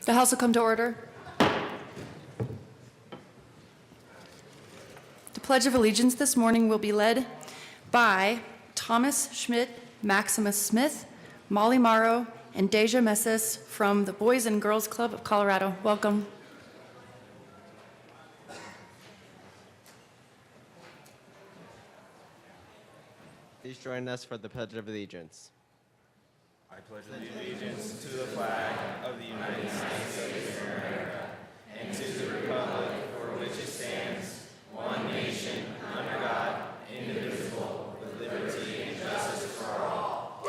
The House will come to order. The Pledge of Allegiance this morning will be led by Thomas Schmidt, Maximus Smith, Molly Morrow, and Deja Messes from the Boys and Girls Club of Colorado. Welcome. Please join us for the Pledge of Allegiance. I pledge allegiance to the flag of the United States of America and to the republic for which it stands, one nation, under God, indivisible, with liberty and justice for all.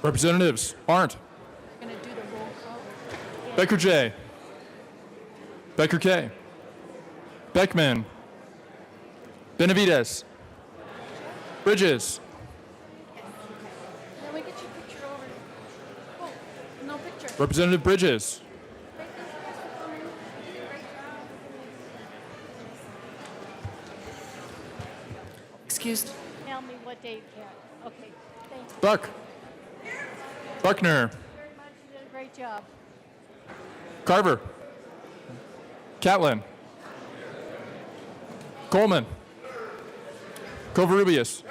Representatives Arndt, We're going to do the roll call. Becker J, Becker K, Beckman, Benavides, Bridges, Can we get your picture over? Oh, no picture. Representative Bridges, Excused. Tell me what day you can. Okay, thank you Buck, Buckner, very much. You did a great job. Carver, Catlin, Coleman, Covarrubias,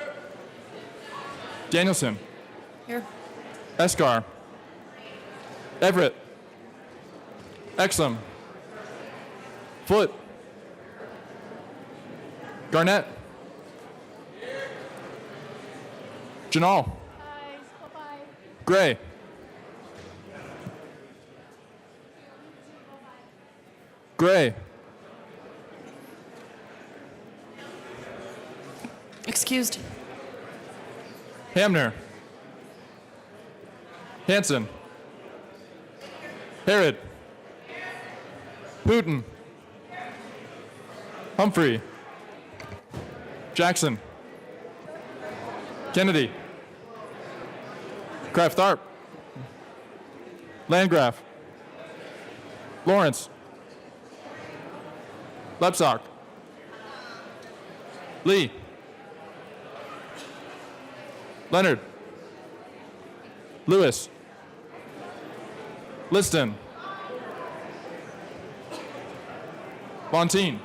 Danielson, Here. Escar, Everett, Exum, Foot, Garnett, Janal, Guys, bye-bye. Gray, Gray, Excused. Hamner, Hanson, Herod, Putin, Humphrey, Jackson, Kennedy, Kraft Tharp, Landgraf, Lawrence, Lepsock, Lee, Leonard, Lewis, Liston, Montine,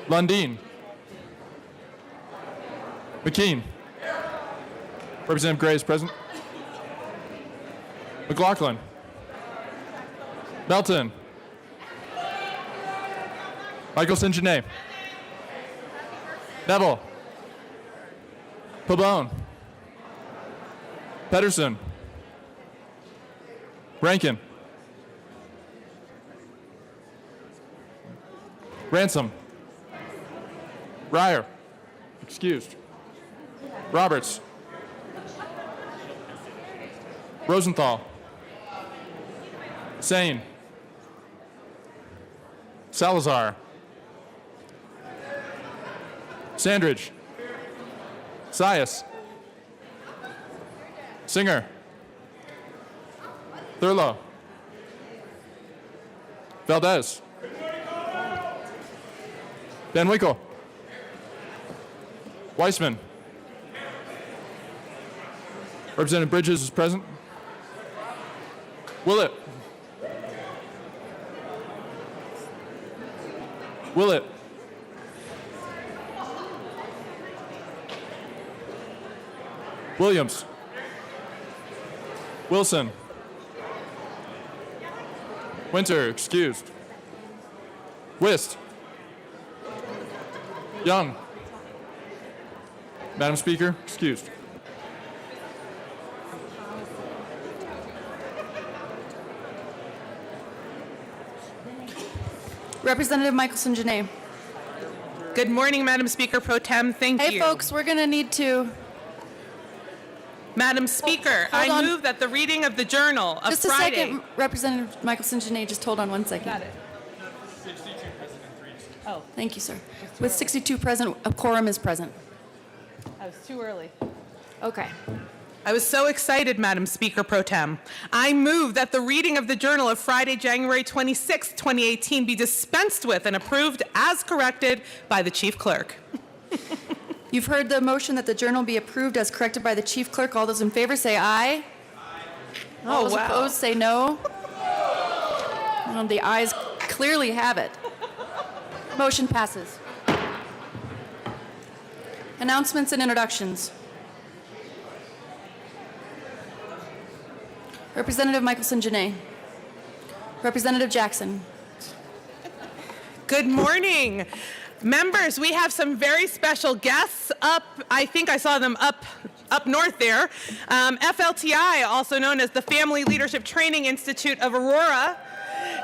Lundeen, McKean, Representative Gray is present, McLaughlin, Melton, Michael St. Neville, Pabon, Pedersen, Rankin, Ransom, Ryer, excused, Roberts, Rosenthal, Sane, Salazar, Sandridge, Sias, Singer, Thurlow, Valdez, Van Winkle, Weissman, Representative Bridges is present, Willett, Willett, Williams, Wilson, Winter, excused, Wist, Young, Madam Speaker, excused. Representative Michelson Janae. Good morning, Madam Speaker Pro Tem. Thank Hey, you. folks, we're going to need to Madam Speaker, Hold I on. move that the reading of the Journal of just a Friday. second. Representative Michelson Janae, just hold on one second. Got it. Oh, Thank you, sir. With 62 present, a quorum is present. I was too early. Okay. I was so excited, Madam Speaker Pro Tem. I move that the reading of the Journal of Friday, January 26, 2018 be dispensed with and approved as corrected by the Chief Clerk. You've heard the motion that the journal be approved as corrected by the chief clerk. All those in favor say aye. All those opposed say no. Well, the ayes clearly have it. Motion passes. Announcements and introductions. Representative Michelson-Janae. Representative Jackson. Good morning. Members, we have some very special guests up. I think I saw them up north there. FLTI, also known as the Family Leadership Training Institute of Aurora,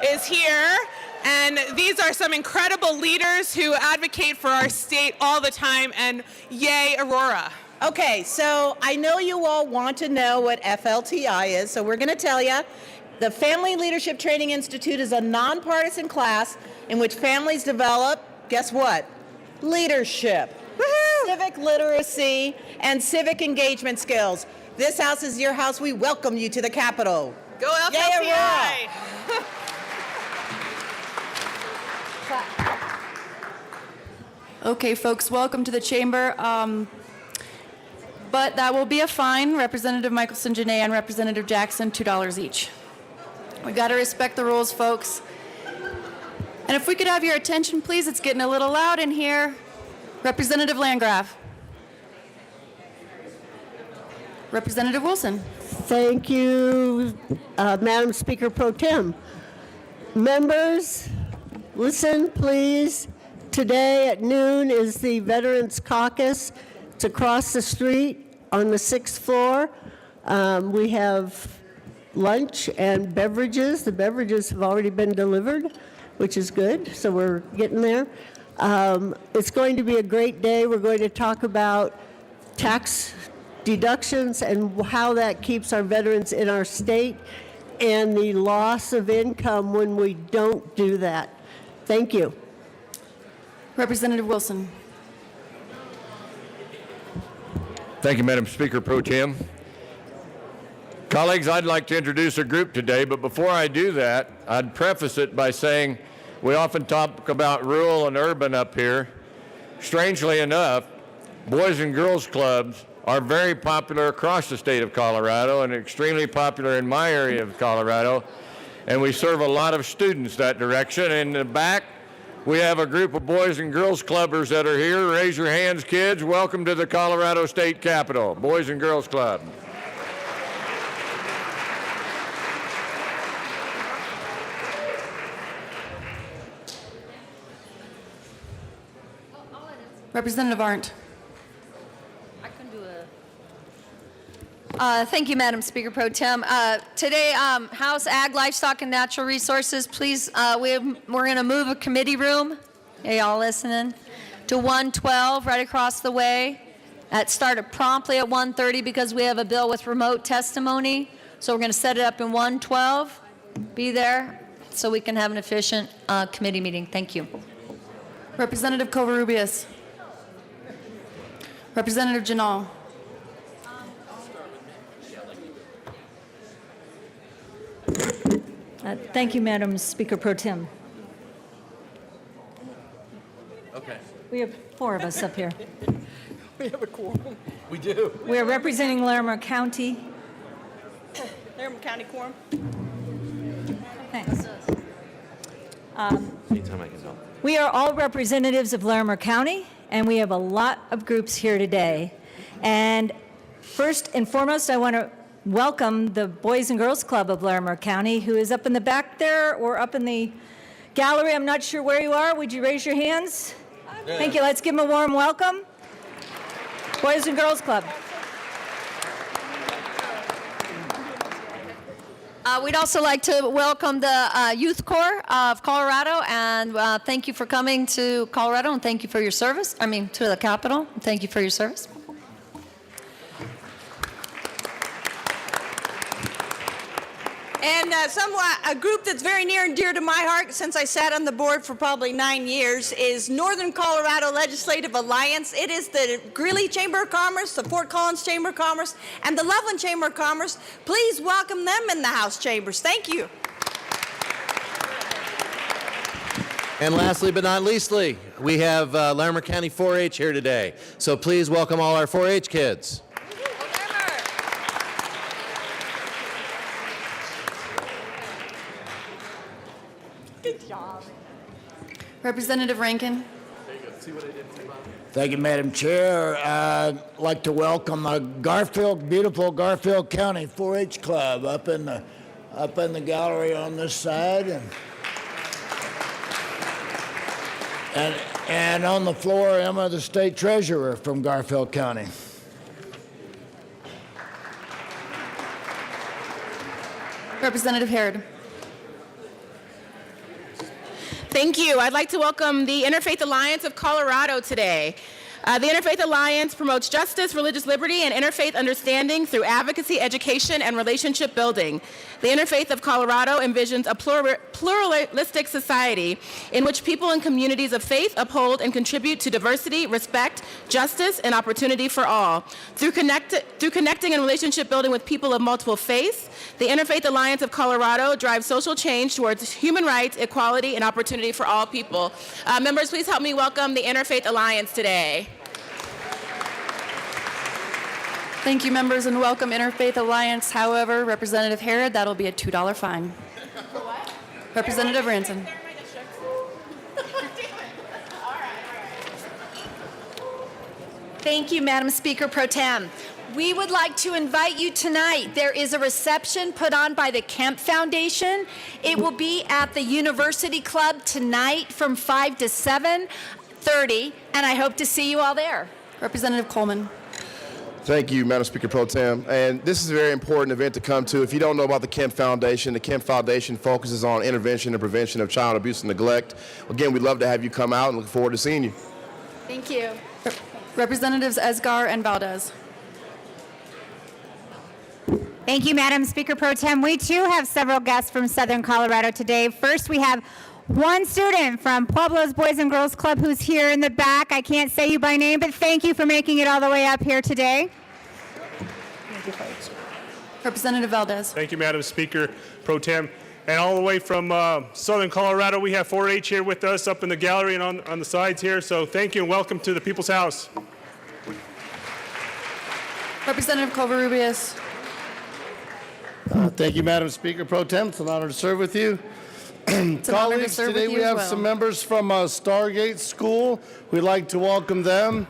is here. And these are some incredible leaders who advocate for our state all the time. And yay, Aurora. Okay, so I know you all want to know what FLTI is, so we're going to tell you. The Family Leadership Training Institute is a nonpartisan class in which families develop, guess what? Leadership, civic literacy, and civic engagement skills. This house is your house. We welcome you to the Capitol. Go FLTI! Yay, Aurora. Okay, folks, welcome to the chamber. But that will be a fine. Representative Michelson-Janae and Representative Jackson, $2 each. We got to respect the rules, folks. And if we could have your attention, please. It's getting a little loud in here. Representative Landgraf. Representative Wilson. Thank you, Madam Speaker Pro Tem. Members, listen, please. Today at noon is the Veterans Caucus. It's across the street on the 6th floor. We have lunch and beverages. The beverages have already been delivered, which is good, so we're getting there. It's going to be a great day. We're going to talk about tax deductions and how that keeps our veterans in our state and the loss of income when we don't do that. Thank you. Representative Wilson. Thank you, Madam Speaker Pro Tem. Colleagues, I'd like to introduce a group today, but before I do that, I'd preface it by saying we often talk about rural and urban up here. Strangely enough, Boys and Girls Clubs are very popular across the state of Colorado and extremely popular in my area of Colorado, and we serve a lot of students that direction. In the back, we have a group of Boys and Girls Clubbers that are here. Raise your hands, kids. Welcome to the Colorado State Capitol, Boys and Girls Club. Representative Arndt. Thank you, Madam Speaker Pro Tem. Today, House Ag, Livestock, and Natural Resources, please, we're going to move a committee room, y'all listening, to 112 right across the way. That started promptly at 1:30 because we have a bill with remote testimony. So we're going to set it up in 112. Be there so we can have an efficient committee meeting. Thank you. Representative Covarrubias. Representative Janal. Thank you, Madam Speaker Pro Tem. Okay. We have 4 of us up here. We have a quorum. We do. We are representing Larimer County. Larimer County Quorum. Thanks. Anytime I can help. We are all representatives of Larimer County, and we have a lot of groups here today. And first and foremost, I want to welcome the Boys and Girls Club of Larimer County, who is up in the back there or up in the gallery. I'm not sure where you are. Would you raise your hands? Yeah. Thank you. Let's give them a warm welcome. Boys and Girls Club. We'd also like to welcome the Youth Corps of Colorado, and thank you for coming to Colorado, and thank you for your service. To the Capitol. Thank you for your service. And a group that's very near and dear to my heart, since I sat on the board for probably 9 years, is Northern Colorado Legislative Alliance. It is the Greeley Chamber of Commerce, the Fort Collins Chamber of Commerce, and the Loveland Chamber of Commerce. Please welcome them in the House chambers. Thank you. And lastly but not leastly, we have Larimer County 4-H here today. So please welcome all our 4-H kids. Good job. Representative Rankin. Thank you, Madam Chair. I'd like to welcome the beautiful Garfield County 4-H Club up in the gallery on this side, and on the floor, Emma, the state treasurer from Garfield County. Representative Harrod. Thank you. I'd like to welcome the Interfaith Alliance of Colorado today. The Interfaith Alliance promotes justice, religious liberty, and interfaith understanding through advocacy, education, and relationship building. The Interfaith of Colorado envisions a pluralistic society in which people and communities of faith uphold and contribute to diversity, respect, justice, and opportunity for all. Through connecting and relationship building with people of multiple faiths, the Interfaith Alliance of Colorado drives social change towards human rights, equality, and opportunity for all people. Members, please help me welcome the Interfaith Alliance today. Thank you, members, and welcome Interfaith Alliance. However, Representative Harrod, that'll be a $2 fine. For what? Representative Ranson. Thank you, Madam Speaker Pro Tem. We would like to invite you tonight. There is a reception put on by the Kemp Foundation. It will be at the University Club tonight from 5 to 7:30, and I hope to see you all there. Representative Coleman. Thank you, Madam Speaker Pro Tem. And this is a very important event to come to. If you don't know about the Kemp Foundation focuses on intervention and prevention of child abuse and neglect. Again, we'd love to have you come out and look forward to seeing you. Thank you. Representatives Esgar and Valdez. Thank you, Madam Speaker Pro Tem. We too have several guests from Southern Colorado today. First, we have one student from Pueblo's Boys and Girls Club who's here in the back. I can't say you by name, but thank you for making it all the way up here today. Representative Valdez. Thank you, Madam Speaker Pro Tem. And all the way from Southern Colorado, we have 4-H here with us up in the gallery and on the sides here. So thank you and welcome to the People's House. Representative Covarrubias. Thank you, Madam Speaker Pro Tem. It's an honor to serve with you. It's an honor to Colleagues, serve today with we you as have well. some members from Stargate School. We'd like to welcome them.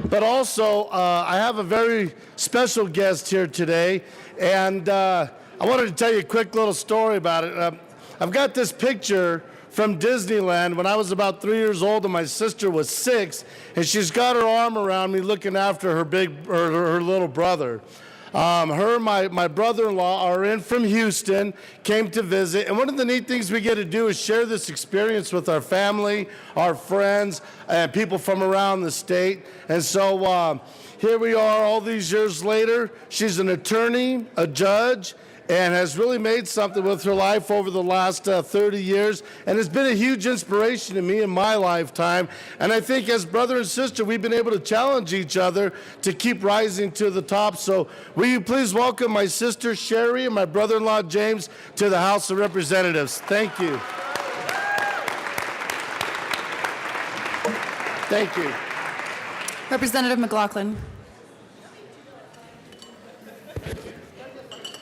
But also, I have a very special guest here today, and I wanted to tell you a quick little story about it. I've got this picture from Disneyland when I was about 3 years old and my sister was 6, and she's got her arm around me looking after her little brother. My brother-in-law are in from Houston, came to visit, and one of the neat things we get to do is share this experience with our family, our friends, and people from around the state. And so here we are all these years later. She's an attorney, a judge, and has really made something with her life over the last 30 years, and has been a huge inspiration to me in my lifetime. And I think as brother and sister, we've been able to challenge each other to keep rising to the top. So will you please welcome my sister Sherry and my brother-in-law James to the House of Representatives. Thank you. Thank you. Representative McLaughlin.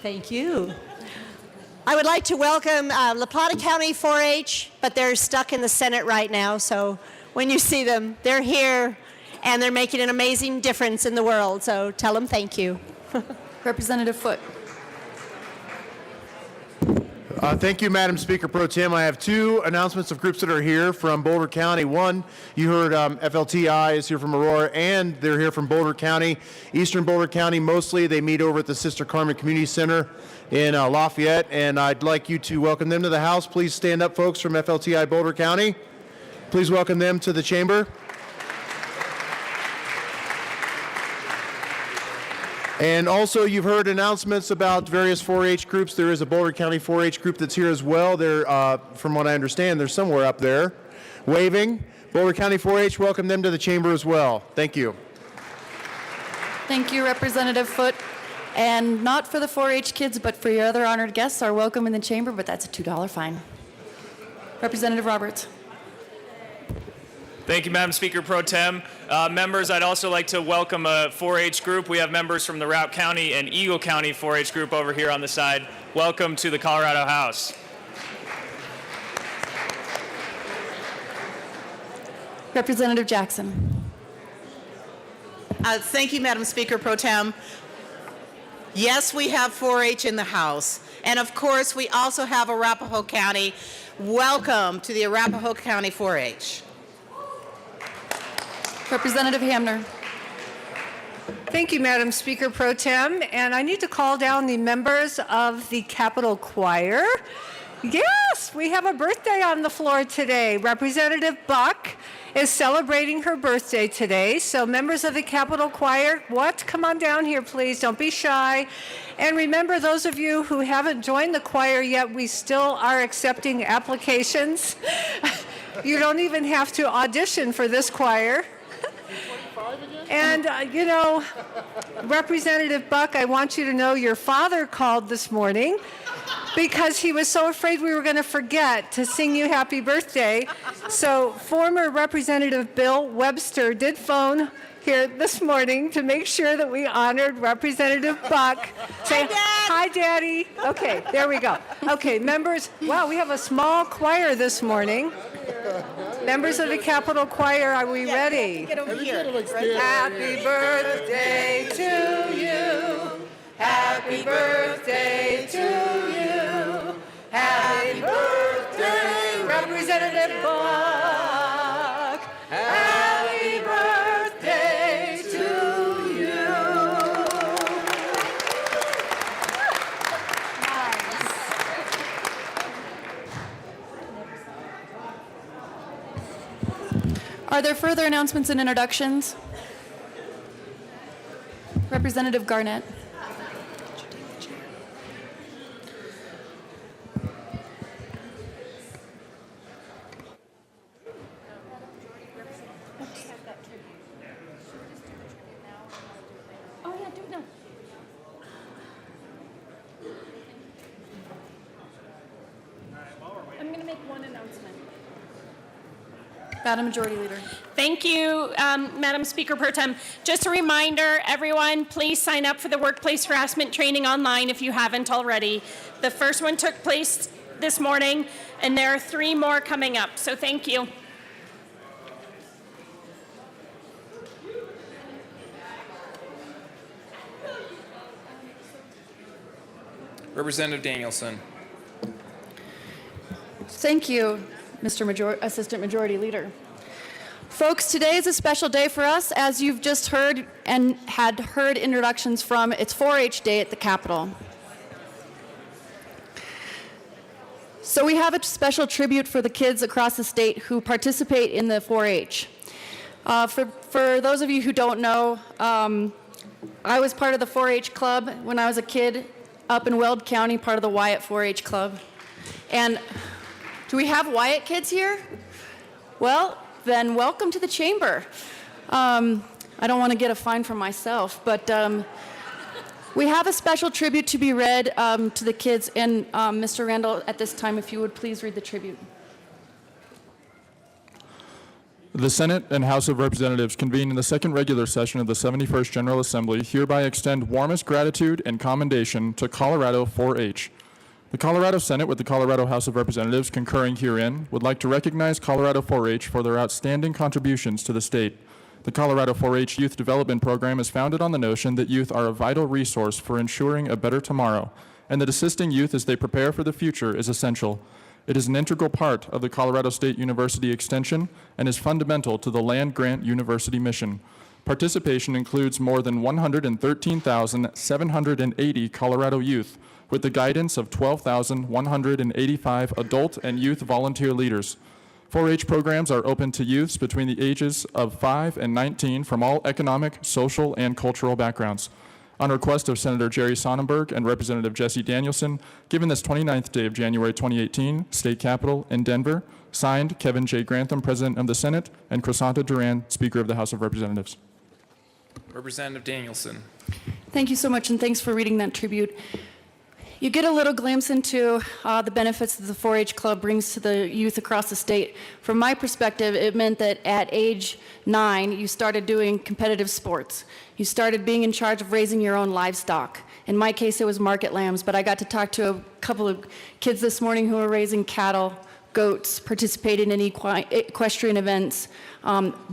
Thank you. I would like to welcome La Plata County 4-H, but they're stuck in the Senate right now, so when you see them, they're here, and they're making an amazing difference in the world, so tell them thank you. Representative Foote. Thank you, Madam Speaker Pro Tem. I have two announcements of groups that are here from Boulder County. One, you heard FLTI is here from Aurora, and they're here from Boulder County. Eastern Boulder County, mostly, they meet over at the Sister Carmen Community Center in Lafayette, and I'd like you to welcome them to the House. Please stand up, folks from FLTI Boulder County. Please welcome them to the chamber. And also, you've heard announcements about various 4-H groups. There is a Boulder County 4-H group that's here as well. They're, from what I understand, they're somewhere up there waving. Boulder County 4-H, welcome them to the chamber as well. Thank you. Thank you, Representative Foote. And not for the 4-H kids, but for your other honored guests are welcome in the chamber, but that's a $2 fine. Representative Roberts. Thank you, Madam Speaker Pro Tem. Members, I'd also like to welcome a 4-H group. We have members from the Routt County and Eagle County 4-H group over here on the side. Welcome to the Colorado House. Representative Jackson. Thank you, Madam Speaker Pro Tem. Yes, we have 4-H in the House. And of course, we also have Arapahoe County. Welcome to the Arapahoe County 4-H. Representative Hamner. Thank you, Madam Speaker Pro Tem. And I need to call down the members of the Capitol Choir. Yes, we have a birthday on the floor today. Representative Buck is celebrating her birthday today. So members of the Capitol Choir, come on down here, please. Don't be shy. And remember, those of you who haven't joined the choir yet, we still are accepting applications. You don't even have to audition for this choir. And, Representative Buck, I want you to know your father called this morning because he was so afraid we were going to forget to sing you happy birthday. So former Representative Bill Webster did phone here this morning to make sure that we honored Representative Buck. Say, hi, Daddy. Okay, there we go. Okay, members, wow, we have a small choir this morning. Members of the Capitol Choir, are we ready? Get over here. Happy birthday to you. Happy birthday to you. Happy birthday, Representative Buck. Happy birthday to you. Are there further announcements and introductions? Representative Garnett. Oh, yeah, do it now. I'm going to make one announcement. Madam Majority Leader. Thank you, Madam Speaker Pro Tem. Just a reminder, everyone, please sign up for the workplace harassment training online if you haven't already. The first one took place this morning, and there are 3 more coming up, so thank you. Representative Danielson. Thank you, Mr. Assistant Majority Leader. Folks, today is a special day for us, as you've just heard and had heard introductions from. It's 4-H Day at the Capitol. So we have a special tribute for the kids across the state who participate in the 4-H. For those of you who don't know, I was part of the 4-H club when I was a kid up in Weld County, part of the Wyatt 4-H club. And do we have Wyatt kids here? Well, then welcome to the chamber. I don't want to get a fine for myself, but we have a special tribute to be read to the kids. And Mr. Randall, at this time, if you would please read the tribute. The Senate and House of Representatives convene in the second regular session of the 71st General Assembly hereby extend warmest gratitude and commendation to Colorado 4-H. The Colorado Senate, with the Colorado House of Representatives concurring herein, would like to recognize Colorado 4-H for their outstanding contributions to the state. The Colorado 4-H Youth Development Program is founded on the notion that youth are a vital resource for ensuring a better tomorrow, and that assisting youth as they prepare for the future is essential. It is an integral part of the Colorado State University Extension and is fundamental to the land-grant university mission. Participation includes more than 113,780 Colorado youth, with the guidance of 12,185 adult and youth volunteer leaders. 4-H programs are open to youths between the ages of 5 and 19 from all economic, social, and cultural backgrounds. On request of Senator Jerry Sonnenberg and Representative Jesse Danielson, given this 29th day of January 2018, State Capitol in Denver, signed Kevin J. Grantham, President of the Senate, and Crisanta Duran, Speaker of the House of Representatives. Representative Danielson. Thank you so much, and thanks for reading that tribute. You get a little glimpse into the benefits that the 4-H Club brings to the youth across the state. From my perspective, it meant that at age 9, you started doing competitive sports. You started being in charge of raising your own livestock. In my case, it was market lambs, but I got to talk to a couple of kids this morning who were raising cattle, goats, participating in equestrian events,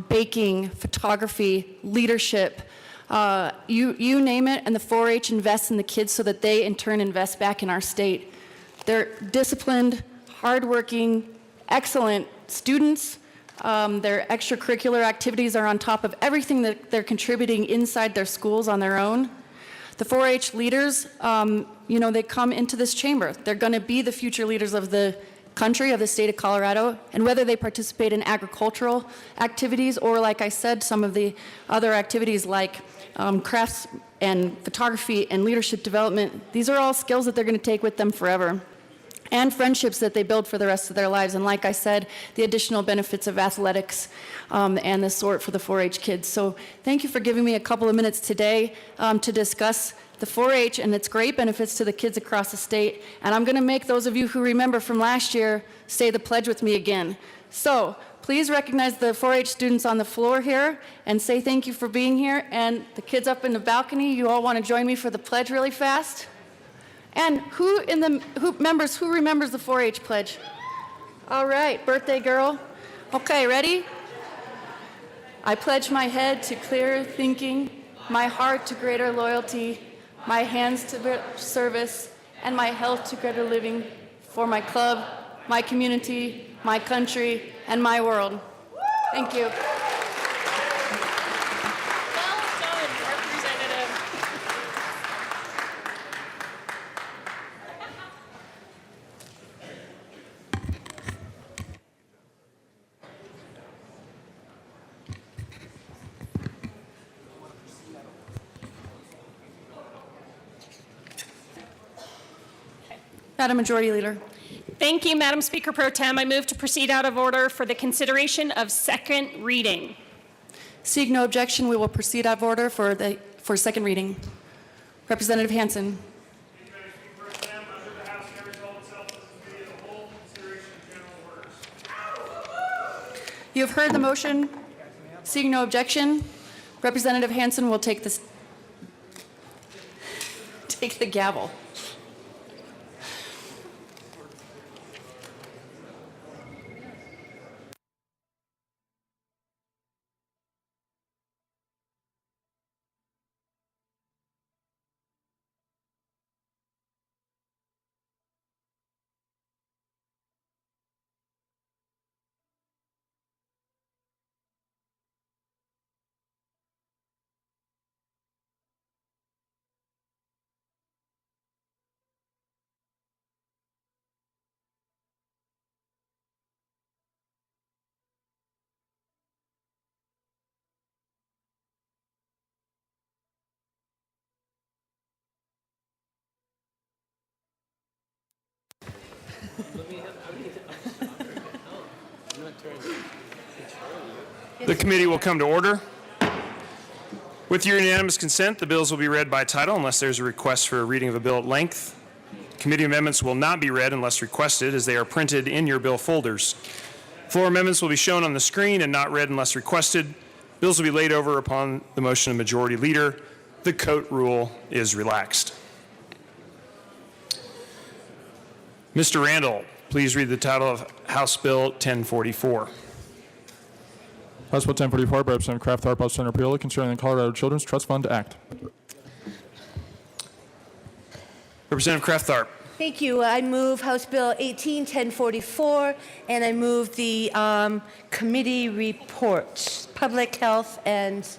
baking, photography, leadership. You name it, and the 4-H invests in the kids so that they in turn invest back in our state. They're disciplined, hardworking, excellent students. Their extracurricular activities are on top of everything that they're contributing inside their schools on their own. The 4-H leaders, they come into this chamber. They're going to be the future leaders of the country, of the state of Colorado, and whether they participate in agricultural activities or, like I said, some of the other activities like crafts and photography and leadership development, these are all skills that they're going to take with them forever, and friendships that they build for the rest of their lives. And like I said, the additional benefits of athletics and the sort for the 4-H kids. So thank you for giving me a couple of minutes today to discuss the 4-H and its great benefits to the kids across the state. And I'm going to make those of you who remember from last year say the pledge with me again. So please recognize the 4-H students on the floor here and say thank you for being here. And the kids up in the balcony, you all want to join me for the pledge really fast? And who remembers the 4-H pledge? All right, birthday girl. Okay, ready? I pledge my head to clearer thinking, my heart to greater loyalty, my hands to service, and my health to greater living for my club, my community, my country, and my world. Thank you. Well done, Representative. Madam Majority Leader. Thank you, Madam Speaker Pro Tem. I move to proceed out of order for the consideration of second reading. Seeing no objection, we will proceed out of order for second reading. Representative Hansen. You have heard the motion. Seeing no objection, Representative Hansen will take the gavel. The committee will come to order. With your unanimous consent, the bills will be read by title unless there's a request for a reading of a bill at length. Committee amendments will not be read unless requested, as they are printed in your bill folders. Floor amendments will be shown on the screen and not read unless requested. Bills will be laid over upon the motion of Majority Leader. The coat rule is relaxed. Mr. Randall, please read the title of House Bill 1044. House Bill 1044 by Representative Kraft Tharp, Senator Piola, concerning the Colorado Children's Trust Fund Act. Representative Kraft Tharp. Thank you. I move House Bill 18-1044, and I move the committee report, Public Health and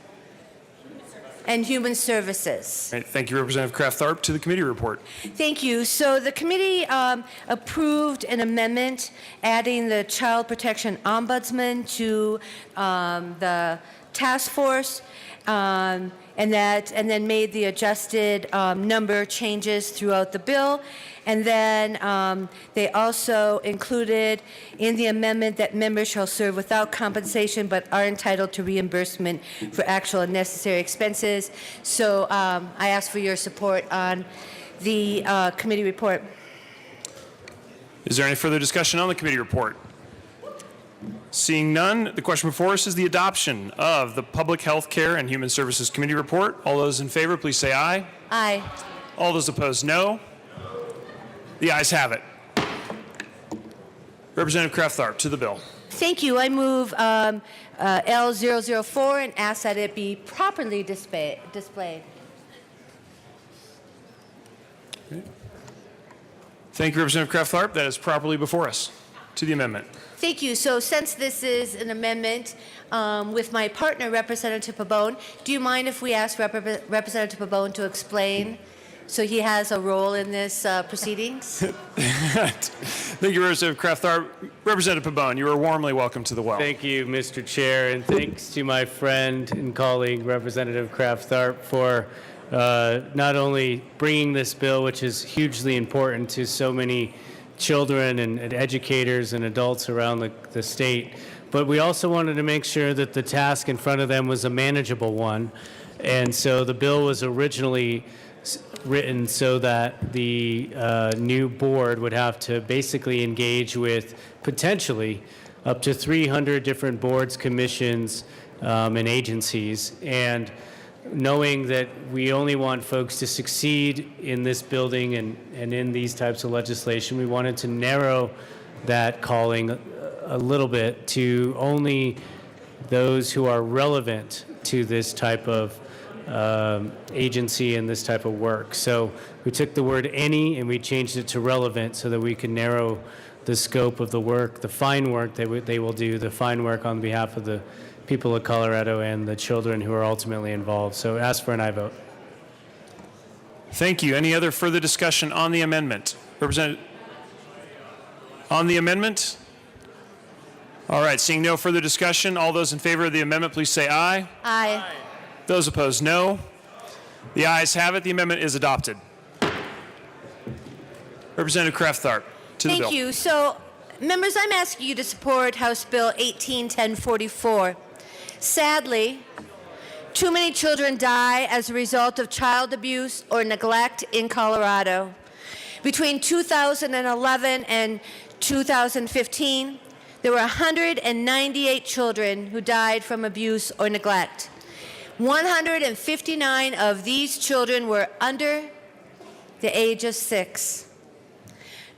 Human Services. Right, thank you, Representative Kraft Tharp. To the committee report. Thank you. So the committee approved an amendment adding the Child Protection Ombudsman to the task force, and then made the adjusted number changes throughout the bill. And then they also included in the amendment that members shall serve without compensation but are entitled to reimbursement for actual and necessary expenses. So I ask for your support on the committee report. Is there any further discussion on the committee report? Seeing none, the question before us is the adoption of the Public Health Care and Human Services Committee report. All those in favor, please say aye. Aye. All those opposed, no. The ayes have it. Representative Kraft-Tharp to the bill. Thank you. I move L004 and ask that it be properly displayed. Thank you, Representative Kraft-Tharp. That is properly before us. To the amendment. Thank you. So since this is an amendment with my partner, Representative Pabon, do you mind if we ask Representative Pabon to explain so he has a role in this proceedings? Thank you, Representative Kraft-Tharp. Representative Pabon, you are warmly welcome to the well. Thank you, Mr. Chair, and thanks to my friend and colleague, Representative Kraft-Tharp, for not only bringing this bill, which is hugely important to so many children and educators and adults around the state, but we also wanted to make sure that the task in front of them was a manageable one. And so the bill was originally written so that the new board would have to basically engage with potentially up to 300 different boards, commissions, and agencies. And knowing that we only want folks to succeed in this building and in these types of legislation, we wanted to narrow that calling a little bit to only those who are relevant to this type of agency and this type of work. So we took the word any and we changed it to relevant so that we can narrow the scope of the work, the fine work that they will do, the fine work on behalf of the people of Colorado and the children who are ultimately involved. So ask for an aye vote. Thank you. Any other further discussion on the amendment? Representative, on the amendment? All right, seeing no further discussion, all those in favor of the amendment, please say aye. Aye. Those opposed, no. The ayes have it. The amendment is adopted. Representative Kraft-Tharp to the bill. Thank you. So, members, I'm asking you to support House Bill 181044. Sadly, too many children die as a result of child abuse or neglect in Colorado. Between 2011 and 2015, there were 198 children who died from abuse or neglect. 159 of these children were under the age of 6.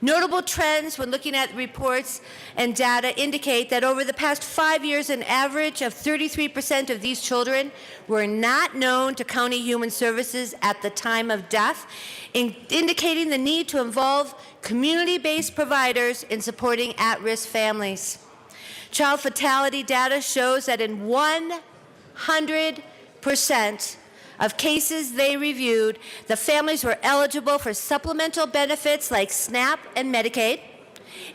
Notable trends when looking at reports and data indicate that over the past 5 years, an average of 33% of these children were not known to County Human Services at the time of death, indicating the need to involve community-based providers in supporting at-risk families. Child fatality data shows that in 100% of cases they reviewed, the families were eligible for supplemental benefits like SNAP and Medicaid,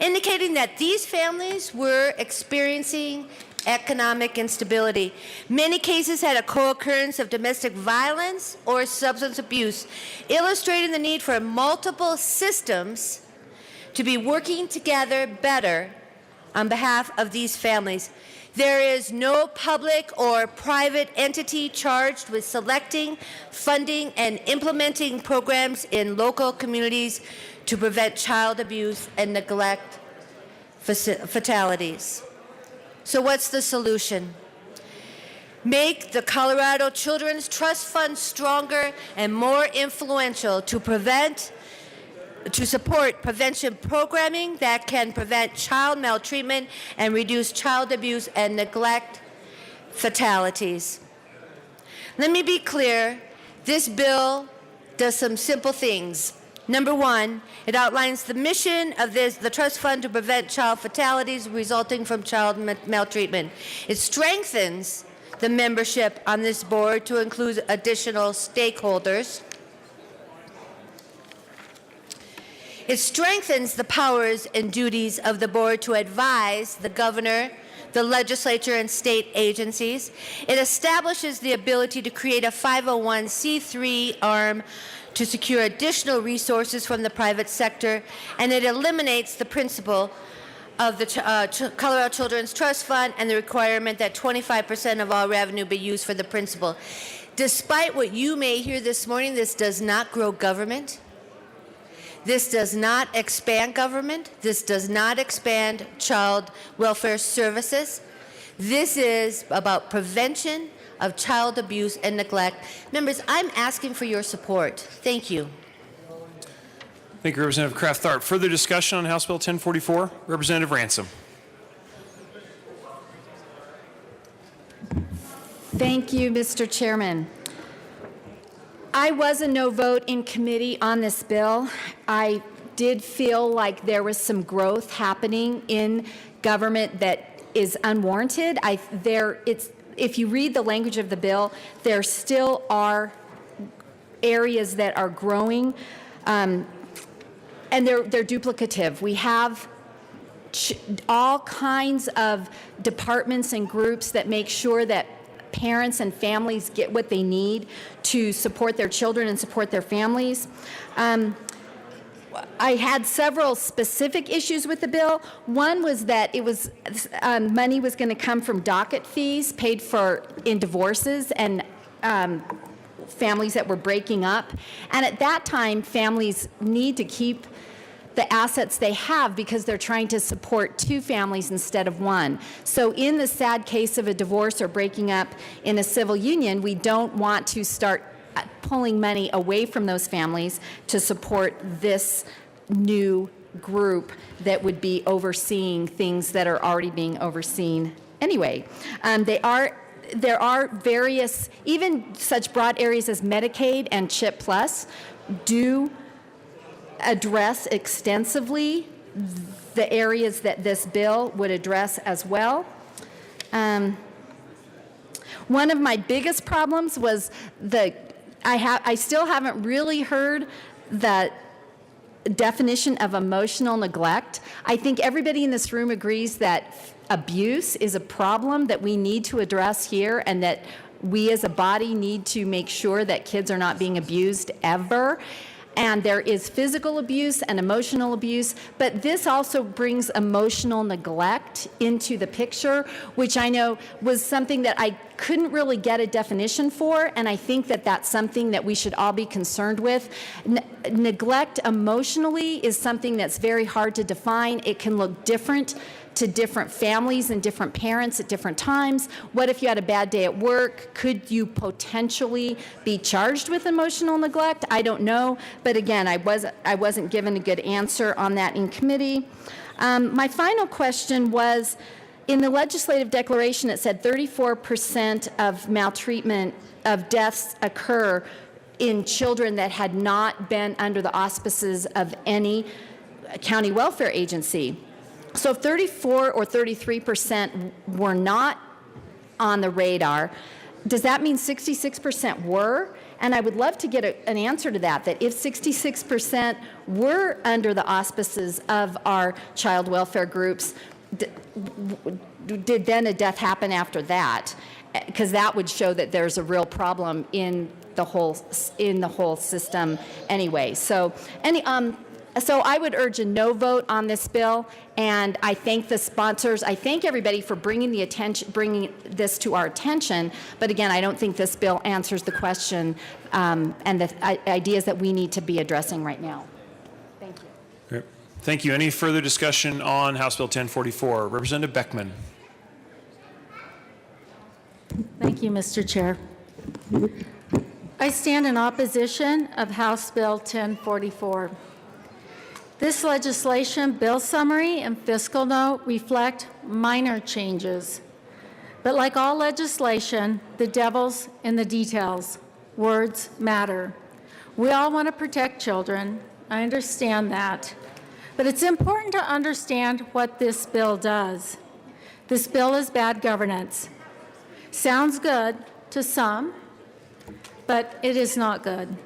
indicating that these families were experiencing economic instability. Many cases had a co-occurrence of domestic violence or substance abuse, illustrating the need for multiple systems to be working together better on behalf of these families. There is no public or private entity charged with selecting, funding, and implementing programs in local communities to prevent child abuse and neglect fatalities. So what's the solution? Make the Colorado Children's Trust Fund stronger and more influential to support prevention programming that can prevent child maltreatment and reduce child abuse and neglect fatalities. Let me be clear, this bill does some simple things. Number one, it outlines the mission of the trust fund to prevent child fatalities resulting from child maltreatment. It strengthens the membership on this board to include additional stakeholders. It strengthens the powers and duties of the board to advise the governor, the legislature, and state agencies. It establishes the ability to create a 501c3 arm to secure additional resources from the private sector, and it eliminates the principle of the Colorado Children's Trust Fund and the requirement that 25% of all revenue be used for the principal. Despite what you may hear this morning, this does not grow government. This does not expand government. This does not expand child welfare services. This is about prevention of child abuse and neglect. Members, I'm asking for your support. Thank you. Thank you, Representative Kraft Tharp. Further discussion on House Bill 1044? Representative Ransom. Thank you, Mr. Chairman. I was a no vote in committee on this bill. I did feel like there was some growth happening in government that is unwarranted. If you read the language of the bill, there still are areas that are growing, and they're duplicative. We have all kinds of departments and groups that make sure that parents and families get what they need to support their children and support their families. I had several specific issues with the bill. One was that it was money was going to come from docket fees paid for in divorces and families that were breaking up. And at that time, families need to keep the assets they have because they're trying to support two families instead of one. So in the sad case of a divorce or breaking up in a civil union, we don't want to start pulling money away from those families to support this new group that would be overseeing things that are already being overseen anyway. There are various, even such broad areas as Medicaid and CHIP Plus do address extensively the areas that this bill would address as well. One of my biggest problems was I still haven't really heard the definition of emotional neglect. I think everybody in this room agrees that abuse is a problem that we need to address here, and that we as a body need to make sure that kids are not being abused ever. And there is physical abuse and emotional abuse, but this also brings emotional neglect into the picture, which I know was something that I couldn't really get a definition for, and I think that that's something that we should all be concerned with. Neglect emotionally is something that's very hard to define. It can look different to different families and different parents at different times. What if you had a bad day at work? Could you potentially be charged with emotional neglect? I don't know, but again, I wasn't given a good answer on that in committee. My final question was, in the legislative declaration, it said 34% of maltreatment of deaths occur in children that had not been under the auspices of any county welfare agency. So if 34 or 33% were not on the radar, does that mean 66% were? And I would love to get an answer to that if 66% were under the auspices of our child welfare groups, did then a death happen after that? Because that would show that there's a real problem in the whole system anyway. So So I would urge a no vote on this bill, and I thank the sponsors. I thank everybody for bringing this to our attention. But again, I don't think this bill answers the question and the ideas that we need to be addressing right now. Thank you. Great. Thank you. Any further discussion on House Bill 1044? Representative Beckman. Thank you, Mr. Chair. I stand in opposition of House Bill 1044. This legislation, bill summary, and fiscal note reflect minor changes. But like all legislation, the devil's in the details. Words matter. We all want to protect children. I understand that. But it's important to understand what this bill does. This bill is bad governance. Sounds good to some, but it is not good.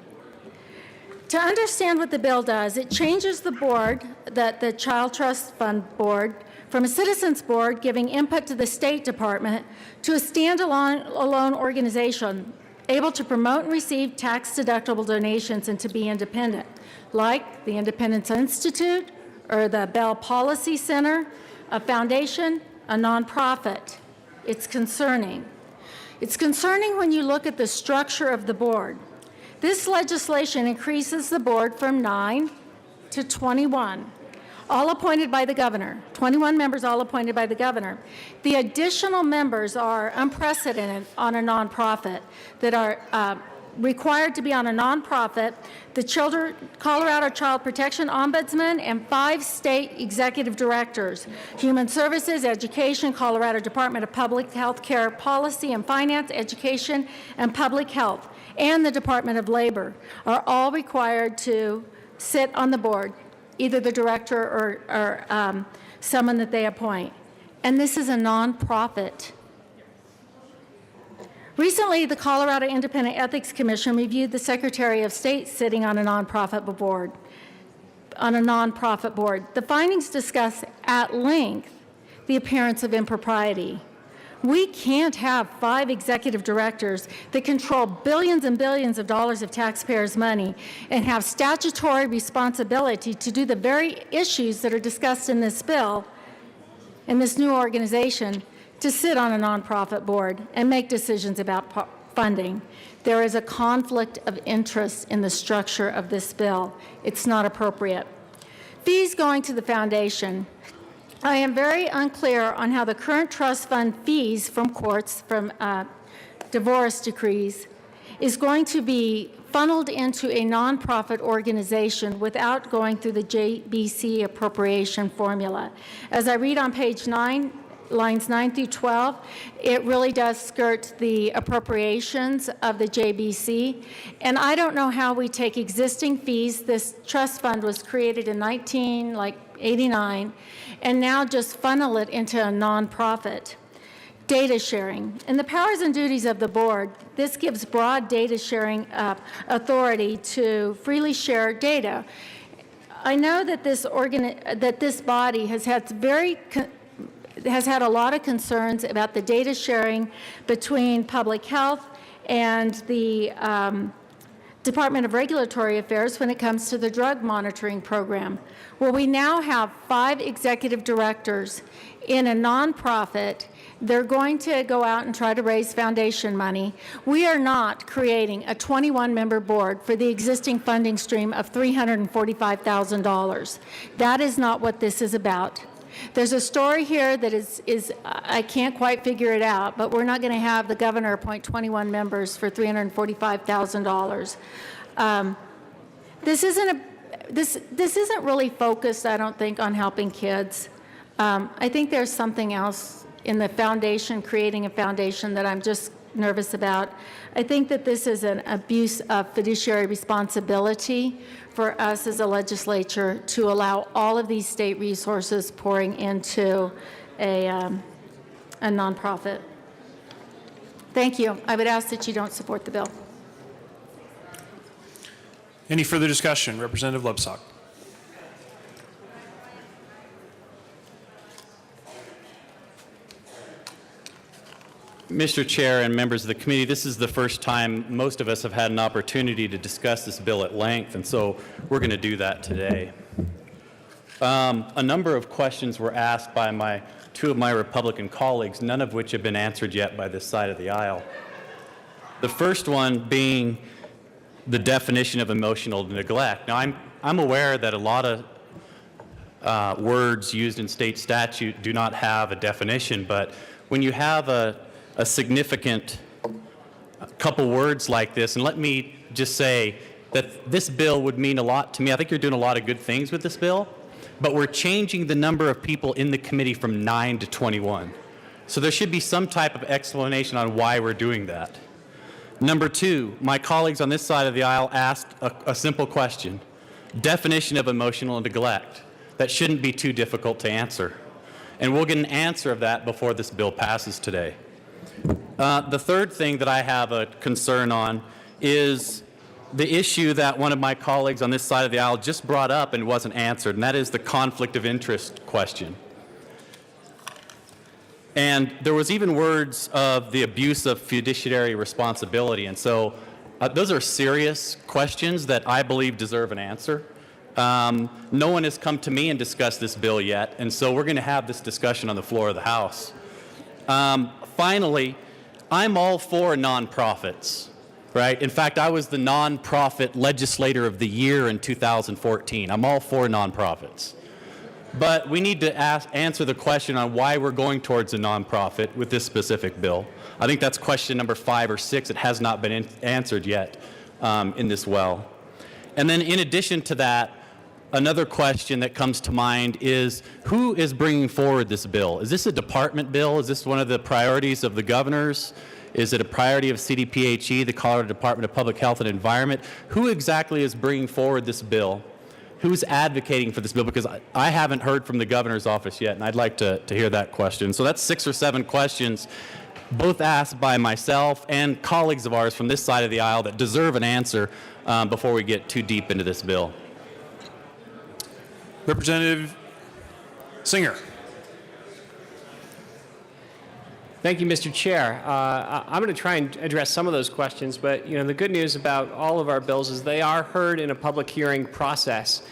To understand what the bill does, it changes the board, the Child Trust Fund Board, from a citizens board giving input to the State Department to a standalone organization able to promote and receive tax-deductible donations and to be independent, like the Independence Institute or the Bell Policy Center, a foundation, a nonprofit. It's concerning. It's concerning when you look at the structure of the board. This legislation increases the board from 9 to 21, all appointed by the governor, 21 members all appointed by the governor. The additional members are unprecedented on a nonprofit that are required to be on a nonprofit, the Colorado Child Protection Ombudsman, and 5 state executive directors, Human Services, Education, Colorado Department of Public Health Care Policy and Finance, Education, and Public Health, and the Department of Labor are all required to sit on the board, either the director or someone that they appoint. And this is a nonprofit. Recently, the Colorado Independent Ethics Commission reviewed the Secretary of State sitting on a nonprofit board. The findings discuss at length the appearance of impropriety. We can't have 5 executive directors that control billions and billions of dollars of taxpayers' money and have statutory responsibility to do the very issues that are discussed in this bill, in this new organization, to sit on a nonprofit board and make decisions about funding. There is a conflict of interest in the structure of this bill. It's not appropriate. Fees going to the foundation. I am very unclear on how the current trust fund fees from courts, from divorce decrees, is going to be funneled into a nonprofit organization without going through the JBC appropriation formula. As I read on page 9, lines 9 through 12, it really does skirt the appropriations of the JBC. And I don't know how we take existing fees. This trust fund was created in 1989, and now just funnel it into a nonprofit. Data sharing. In the powers and duties of the board, this gives broad data sharing authority to freely share data. I know that this body has had a lot of concerns about the data sharing between public health and the Department of Regulatory Affairs when it comes to the drug monitoring program. Well, we now have 5 executive directors in a nonprofit. They're going to go out and try to raise foundation money. We are not creating a 21-member board for the existing funding stream of $345,000. That is not what this is about. There's a story here that is I can't quite figure it out, but we're not going to have the governor appoint 21 members for $345,000. This isn't really focused, I don't think, on helping kids. I think there's something else in the foundation, creating a foundation, that I'm just nervous about. I think that this is an abuse of fiduciary responsibility for us as a legislature to allow all of these state resources pouring into a nonprofit. Thank you. I would ask that you don't support the bill. Any further discussion? Representative Lebsack. Mr. Chair and members of the committee, this is the first time most of us have had an opportunity to discuss this bill at length, and so we're going to do that today. A number of questions were asked by 2 of my Republican colleagues, none of which have been answered yet by this side of the aisle. The first one being the definition of emotional neglect. Now, I'm aware that a lot of words used in state statute do not have a definition, but when you have a significant couple words like this, and let me just say that this bill would mean a lot to me. I think you're doing a lot of good things with this bill, but we're changing the number of people in the committee from 9 to 21. So there should be some type of explanation on why we're doing that. Number 2, my colleagues on this side of the aisle asked a simple question. Definition of emotional neglect. That shouldn't be too difficult to answer. And we'll get an answer of that before this bill passes today. The third thing that I have a concern on is the issue that one of my colleagues on this side of the aisle just brought up and wasn't answered, and that is the conflict of interest question. And there was even words of the abuse of fiduciary responsibility, and so those are serious questions that I believe deserve an answer. No one has come to me and discussed this bill yet, and so we're going to have this discussion on the floor of the House. Finally, I'm all for nonprofits. right? In fact, I was the nonprofit legislator of the year in 2014. I'm all for nonprofits. But we need to answer the question on why we're going towards a nonprofit with this specific bill. I think that's question number 5 or 6. It has not been answered yet in this well. And then in addition to that, another question that comes to mind is who is bringing forward this bill? Is this a department bill? Is this one of the priorities of the governors? Is it a priority of CDPHE, the Colorado Department of Public Health and Environment? Who exactly is bringing forward this bill? Who's advocating for this bill? Because I haven't heard from the governor's office yet, and I'd like to hear that question. So that's 6 or 7 questions, both asked by myself and colleagues of ours from this side of the aisle that deserve an answer before we get too deep into this bill. Representative Singer. Thank you, Mr. Chair. I'm going to try and address some of those questions, but the good news about all of our bills is they are heard in a public hearing process.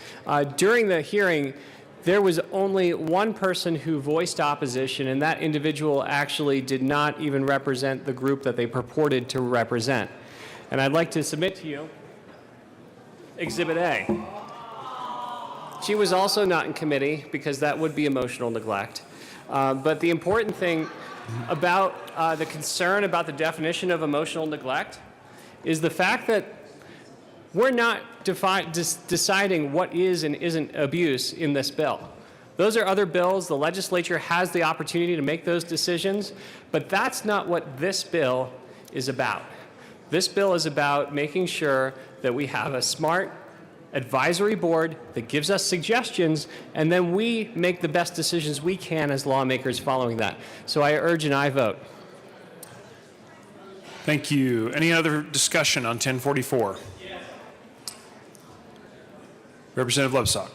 During the hearing, there was only one person who voiced opposition, and that individual actually did not even represent the group that they purported to represent. And I'd like to submit to you Exhibit A. She was also not in committee because that would be emotional neglect. But the important thing about the concern about the definition of emotional neglect is the fact that we're not deciding what is and isn't abuse in this bill. Those are other bills. The legislature has the opportunity to make those decisions, but that's not what this bill is about. This bill is about making sure that we have a smart advisory board that gives us suggestions, and then we make the best decisions we can as lawmakers following that. So I urge an aye vote. Thank you. Any other discussion on 1044? Yes. Representative Lebsack.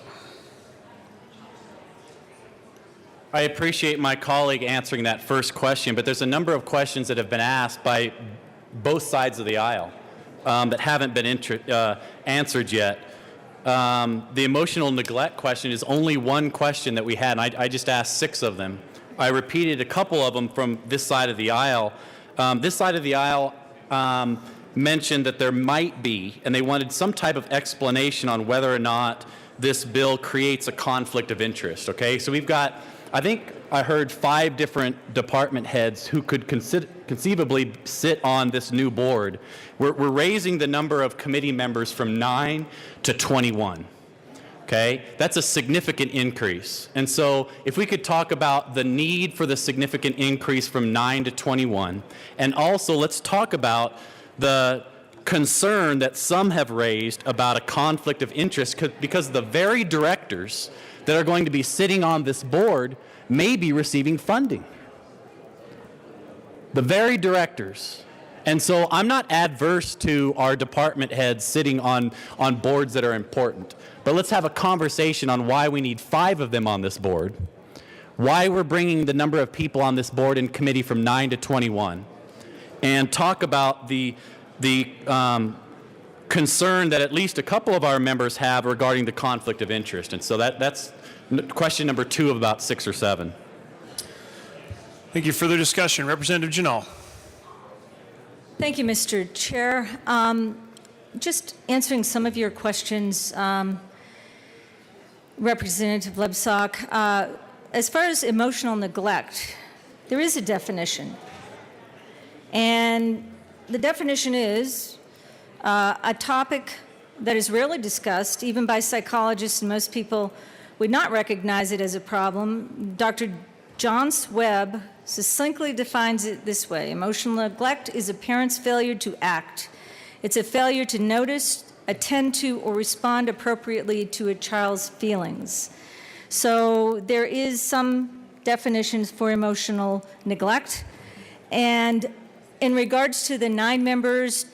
I appreciate my colleague answering that first question, but there's a number of questions that have been asked by both sides of the aisle that haven't been answered yet. The emotional neglect question is only one question that we had, and I just asked 6 of them. I repeated a couple of them from this side of the aisle. This side of the aisle mentioned that there might be, and they wanted some type of explanation on whether or not this bill creates a conflict of interest, okay? So we've got, I think I heard 5 different department heads who could conceivably sit on this new board. We're raising the number of committee members from 9 to 21. Okay, that's a significant increase. And so if we could talk about the need for the significant increase from 9 to 21, and also let's talk about the concern that some have raised about a conflict of interest because the very directors that are going to be sitting on this board may be receiving funding. The very directors. And so I'm not adverse to our department heads sitting on boards that are important. But let's have a conversation on why we need 5 of them on this board, why we're bringing the number of people on this board in committee from 9 to 21, and talk about the concern that at least a couple of our members have regarding the conflict of interest. And so that's question number 2 of about 6 or 7. Thank you. Further discussion. Representative Janal. Thank you, Mr. Chair. Just answering some of your questions, Representative Lebsack. As far as emotional neglect, there is a definition. And the definition is a topic that is rarely discussed, even by psychologists, and most people would not recognize it as a problem. Dr. John Swebb succinctly defines it this way: emotional neglect is a parent's failure to act. It's a failure to notice, attend to, or respond appropriately to a child's feelings. So there is some definitions for emotional neglect. And in regards to the 9 members,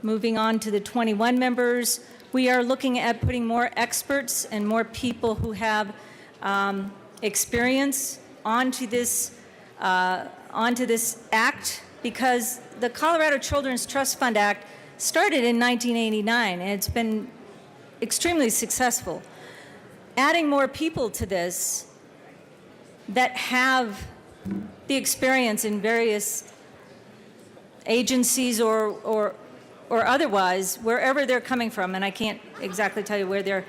moving on to the 21 members, we are looking at putting more experts and more people who have experience onto this act, because the Colorado Children's Trust Fund Act started in 1989, and it's been extremely successful. Adding more people to this that have the experience in various agencies or or otherwise, wherever they're coming from, and I can't exactly tell you where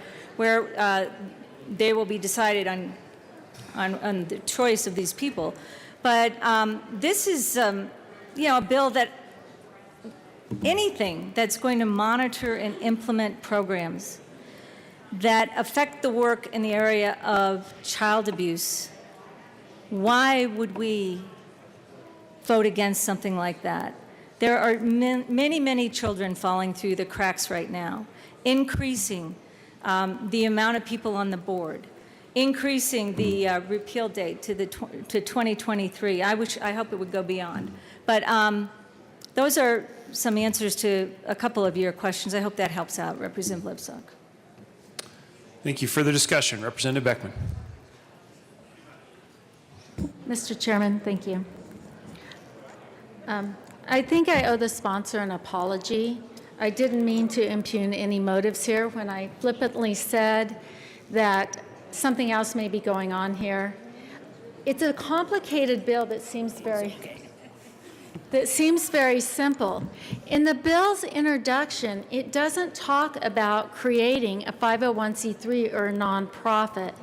they will be decided on the choice of these people. But this is, a bill that anything that's going to monitor and implement programs that affect the work in the area of child abuse, why would we vote against something like that? There are many, many children falling through the cracks right now, increasing the amount of people on the board, increasing the repeal date to 2023. I hope it would go beyond. But those are some answers to a couple of your questions. I hope that helps out, Representative Lipscomb. Thank you. Further discussion. Representative Beckman. Mr. Chairman, thank you. I think I owe the sponsor an apology. I didn't mean to impugn any motives here when I flippantly said that something else may be going on here. It's a complicated bill that seems very simple. In the bill's introduction, it doesn't talk about creating a 501c3 or a nonprofit.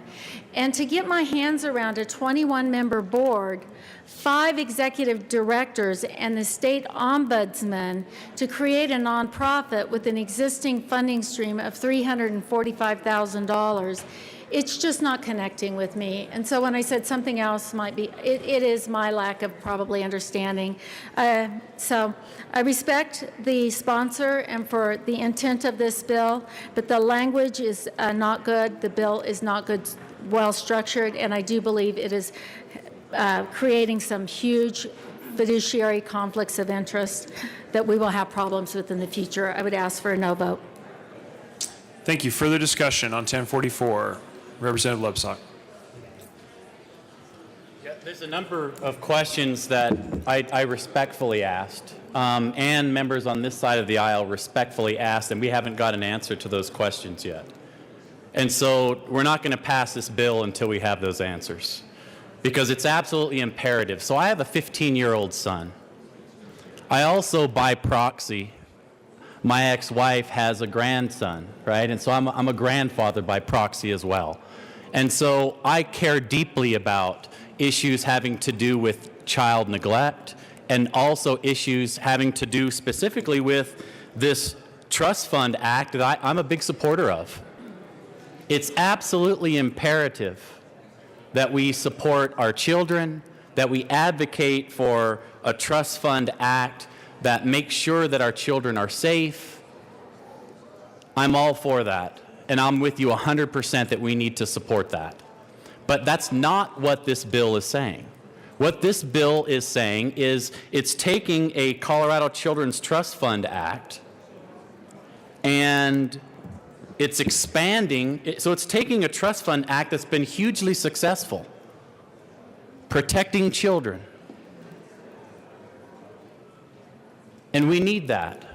And to get my hands around a 21-member board, 5 executive directors, and the state ombudsman to create a nonprofit with an existing funding stream of $345,000, it's just not connecting with me. And so when I said something else might be, it is my lack of probably understanding. So I respect the sponsor and for the intent of this bill, but the language is not good. The bill is not good, well structured, and I do believe it is creating some huge fiduciary conflicts of interest that we will have problems with in the future. I would ask for a no vote. Thank you. Further discussion on 1044. Representative Lipscomb. Yeah, there's a number of questions that I respectfully asked, and members on this side of the aisle respectfully asked, and we haven't got an answer to those questions yet. And so we're not going to pass this bill until we have those answers, because it's absolutely imperative. So I have a 15-year-old son. I also, by proxy, my ex-wife has a grandson, right? And so I'm a grandfather by proxy as well. And so I care deeply about issues having to do with child neglect and also issues having to do specifically with this Trust Fund Act that I'm a big supporter of. It's absolutely imperative that we support our children, that we advocate for a Trust Fund Act that makes sure that our children are safe. I'm all for that, and I'm with you 100% that we need to support that. But that's not what this bill is saying. What this bill is saying is it's taking a Colorado Children's Trust Fund Act and it's expanding, so it's taking a trust fund act that's been hugely successful, protecting children. And we need that.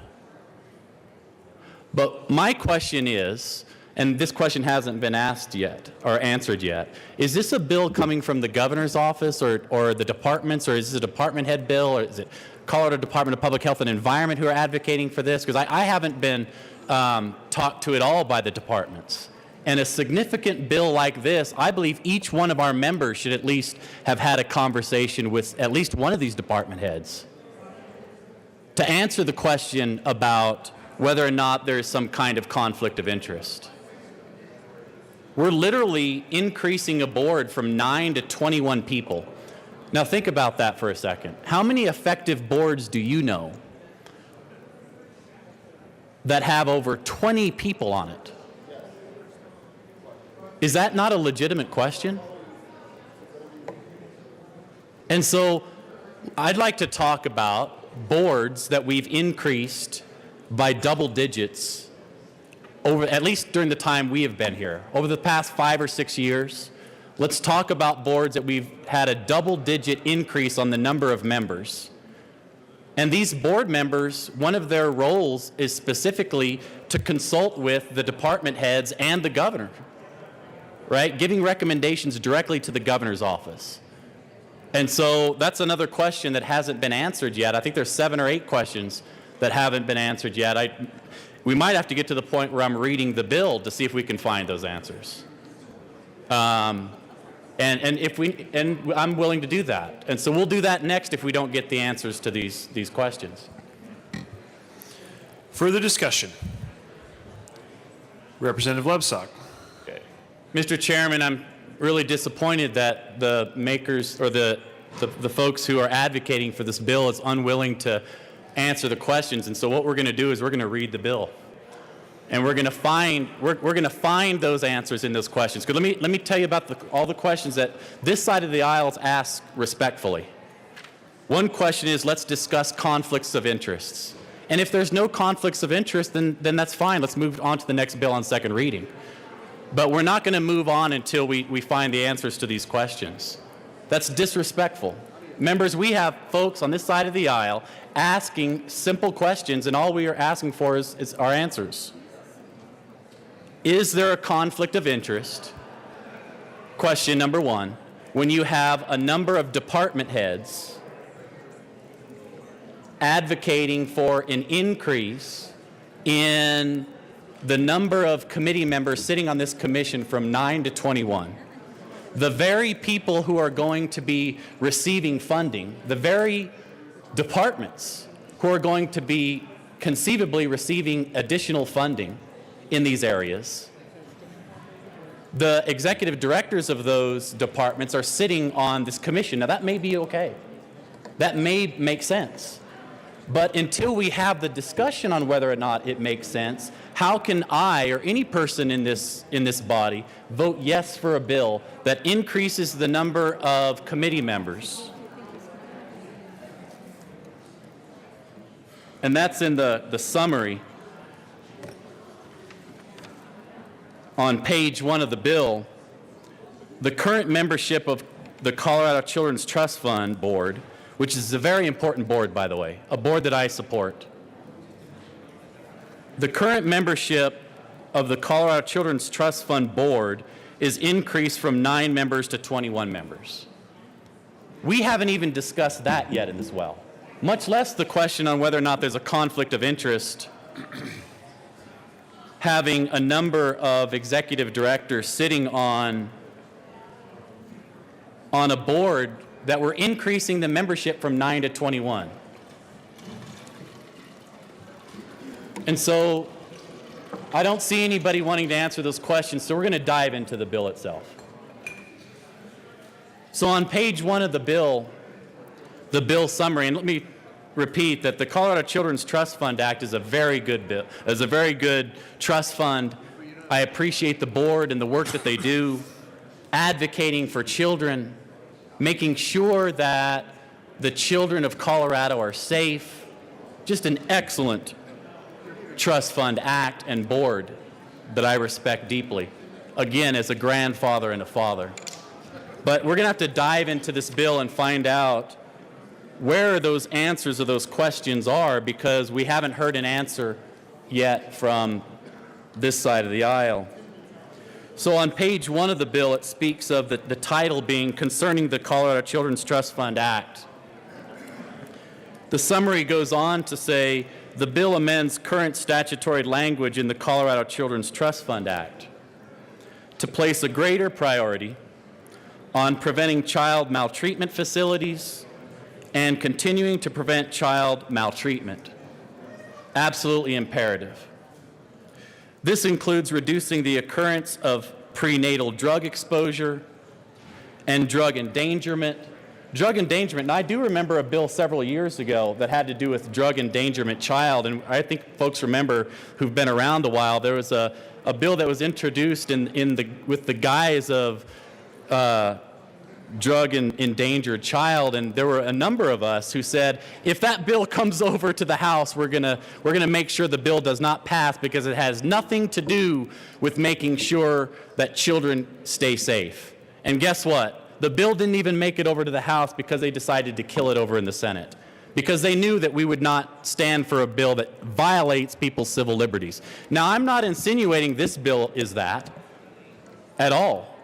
But my question is, and this question hasn't been asked yet or answered yet, is this a bill coming from the governor's office or the departments, or is this a department head bill, or is it Colorado Department of Public Health and Environment who are advocating for this? Because I haven't been talked to at all by the departments. And a significant bill like this, I believe each one of our members should at least have had a conversation with at least one of these department heads to answer the question about whether or not there is some kind of conflict of interest. We're literally increasing a board from 9 to 21 people. Now think about that for a second. How many effective boards do you know that have over 20 people on it? Is that not a legitimate question? And so I'd like to talk about boards that we've increased by double digits over, at least during the time we have been here, over the past 5 or 6 years. Let's talk about boards that we've had a double-digit increase on the number of members. And these board members, one of their roles is specifically to consult with the department heads and the governor, right? Giving recommendations directly to the governor's office. And so that's another question that hasn't been answered yet. I think there's 7 or 8 questions that haven't been answered yet. We might have to get to the point where I'm reading the bill to see if we can find those answers. And I'm willing to do that. And so we'll do that next if we don't get the answers to these questions. Further discussion. Representative Lebsack. Okay. Mr. Chairman, I'm really disappointed that the makers or the folks who are advocating for this bill is unwilling to answer the questions. And so what we're going to do is we're going to read the bill. And we're going to find those answers in those questions. Because let me tell you about all the questions that this side of the aisle asks respectfully. One question is, let's discuss conflicts of interests. And if there's no conflicts of interest, then that's fine. Let's move on to the next bill on second reading. But we're not going to move on until we find the answers to these questions. That's disrespectful. Members, we have folks on this side of the aisle asking simple questions, and all we are asking for is our answers. Is there a conflict of interest? Question number one. When you have a number of department heads advocating for an increase in the number of committee members sitting on this commission from 9 to 21, the very people who are going to be receiving funding, the very departments who are going to be conceivably receiving additional funding in these areas, the executive directors of those departments are sitting on this commission. Now, that may be okay. That may make sense. But until we have the discussion on whether or not it makes sense, how can I or any person in this body vote yes for a bill that increases the number of committee members? And that's in the summary on page 1 of the bill. The current membership of the Colorado Children's Trust Fund Board, which is a very important board, by the way, a board that I support. The current membership of the Colorado Children's Trust Fund Board is increased from 9 members to 21 members. We haven't even discussed that yet in this well, much less the question on whether or not there's a conflict of interest having a number of executive directors sitting on a board that we're increasing the membership from 9 to 21. And so I don't see anybody wanting to answer those questions, so we're going to dive into the bill itself. So on page 1 of the bill summary, and let me repeat that the Colorado Children's Trust Fund Act is a very good bill, is a very good trust fund. I appreciate the board and the work that they do, advocating for children, making sure that the children of Colorado are safe. Just an excellent trust fund act and board that I respect deeply, again, as a grandfather and a father. But we're going to have to dive into this bill and find out where those answers of those questions are, because we haven't heard an answer yet from this side of the aisle. So on page 1 of the bill, it speaks of the title being Concerning the Colorado Children's Trust Fund Act. The summary goes on to say, the bill amends current statutory language in the Colorado Children's Trust Fund Act to place a greater priority on preventing child maltreatment facilities and continuing to prevent child maltreatment. Absolutely imperative. This includes reducing the occurrence of prenatal drug exposure and drug endangerment. Drug endangerment, and I do remember a bill several years ago that had to do with drug endangerment child, and I think folks remember who've been around a while, there was a bill that was introduced with the guise of drug endangered child, and there were a number of us who said, if that bill comes over to the House, we're gonna make sure the bill does not pass, because it has nothing to do with making sure that children stay safe. And guess what? The bill didn't even make it over to the House because they decided to kill it over in the Senate, because they knew that we would not stand for a bill that violates people's civil liberties. Now, I'm not insinuating this bill is that at all.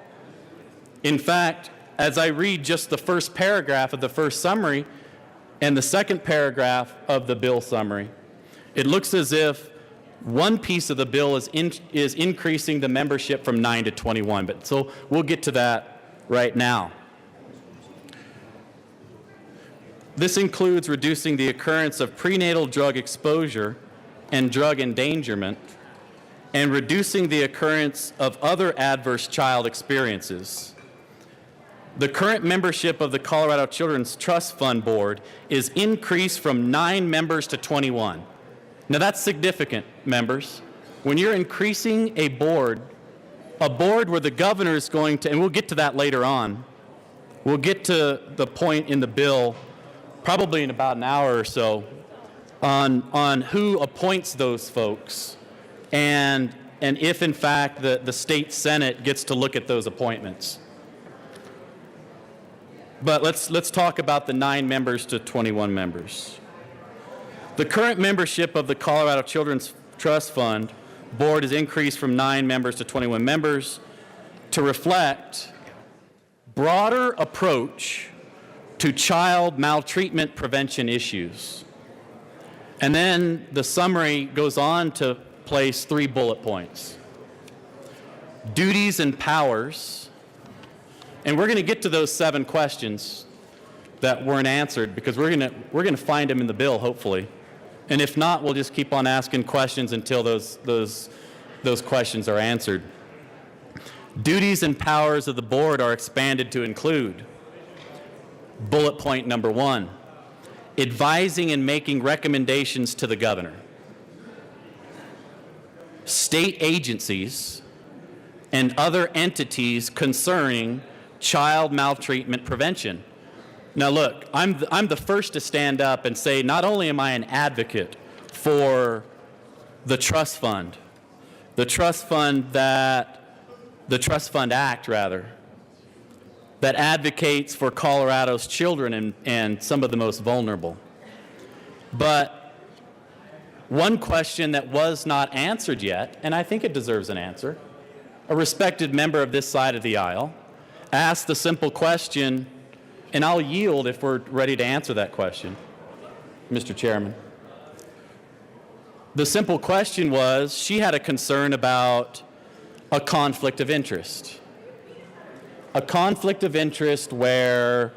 In fact, as I read just the first paragraph of the first summary and the second paragraph of the bill summary, It looks as if one piece of the bill is increasing the membership from 9 to 21, but so we'll get to that right now. This includes reducing the occurrence of prenatal drug exposure and drug endangerment, and reducing the occurrence of other adverse child experiences. The current membership of the Colorado Children's Trust Fund Board is increased from 9 members to 21. Now that's significant, members. When you're increasing a board where the governor is going to, and we'll get to that later on, we'll get to the point in the bill probably in about an hour or so on who appoints those folks and if in fact the state Senate gets to look at those appointments. But let's talk about the 9 members to 21 members. The current membership of the Colorado Children's Trust Fund Board is increased from 9 members to 21 members to reflect broader approach to child maltreatment prevention issues. And then the summary goes on to place 3 bullet points. Duties and powers. And we're going to get to those 7 questions that weren't answered because we're going to find them in the bill, hopefully. And if not, we'll just keep on asking questions until those questions are answered. Duties and powers of the board are expanded to include bullet point number 1, advising and making recommendations to the governor. State agencies and other entities concerning child maltreatment prevention. Now look, I'm the first to stand up and say not only am I an advocate for the trust fund, the Trust Fund Act rather, that advocates for Colorado's children and some of the most vulnerable. But one question that was not answered yet, and I think it deserves an answer, a respected member of this side of the aisle asked the simple question, and I'll yield if we're ready to answer that question, Mr. Chairman. The simple question was, she had a concern about a conflict of interest. A conflict of interest where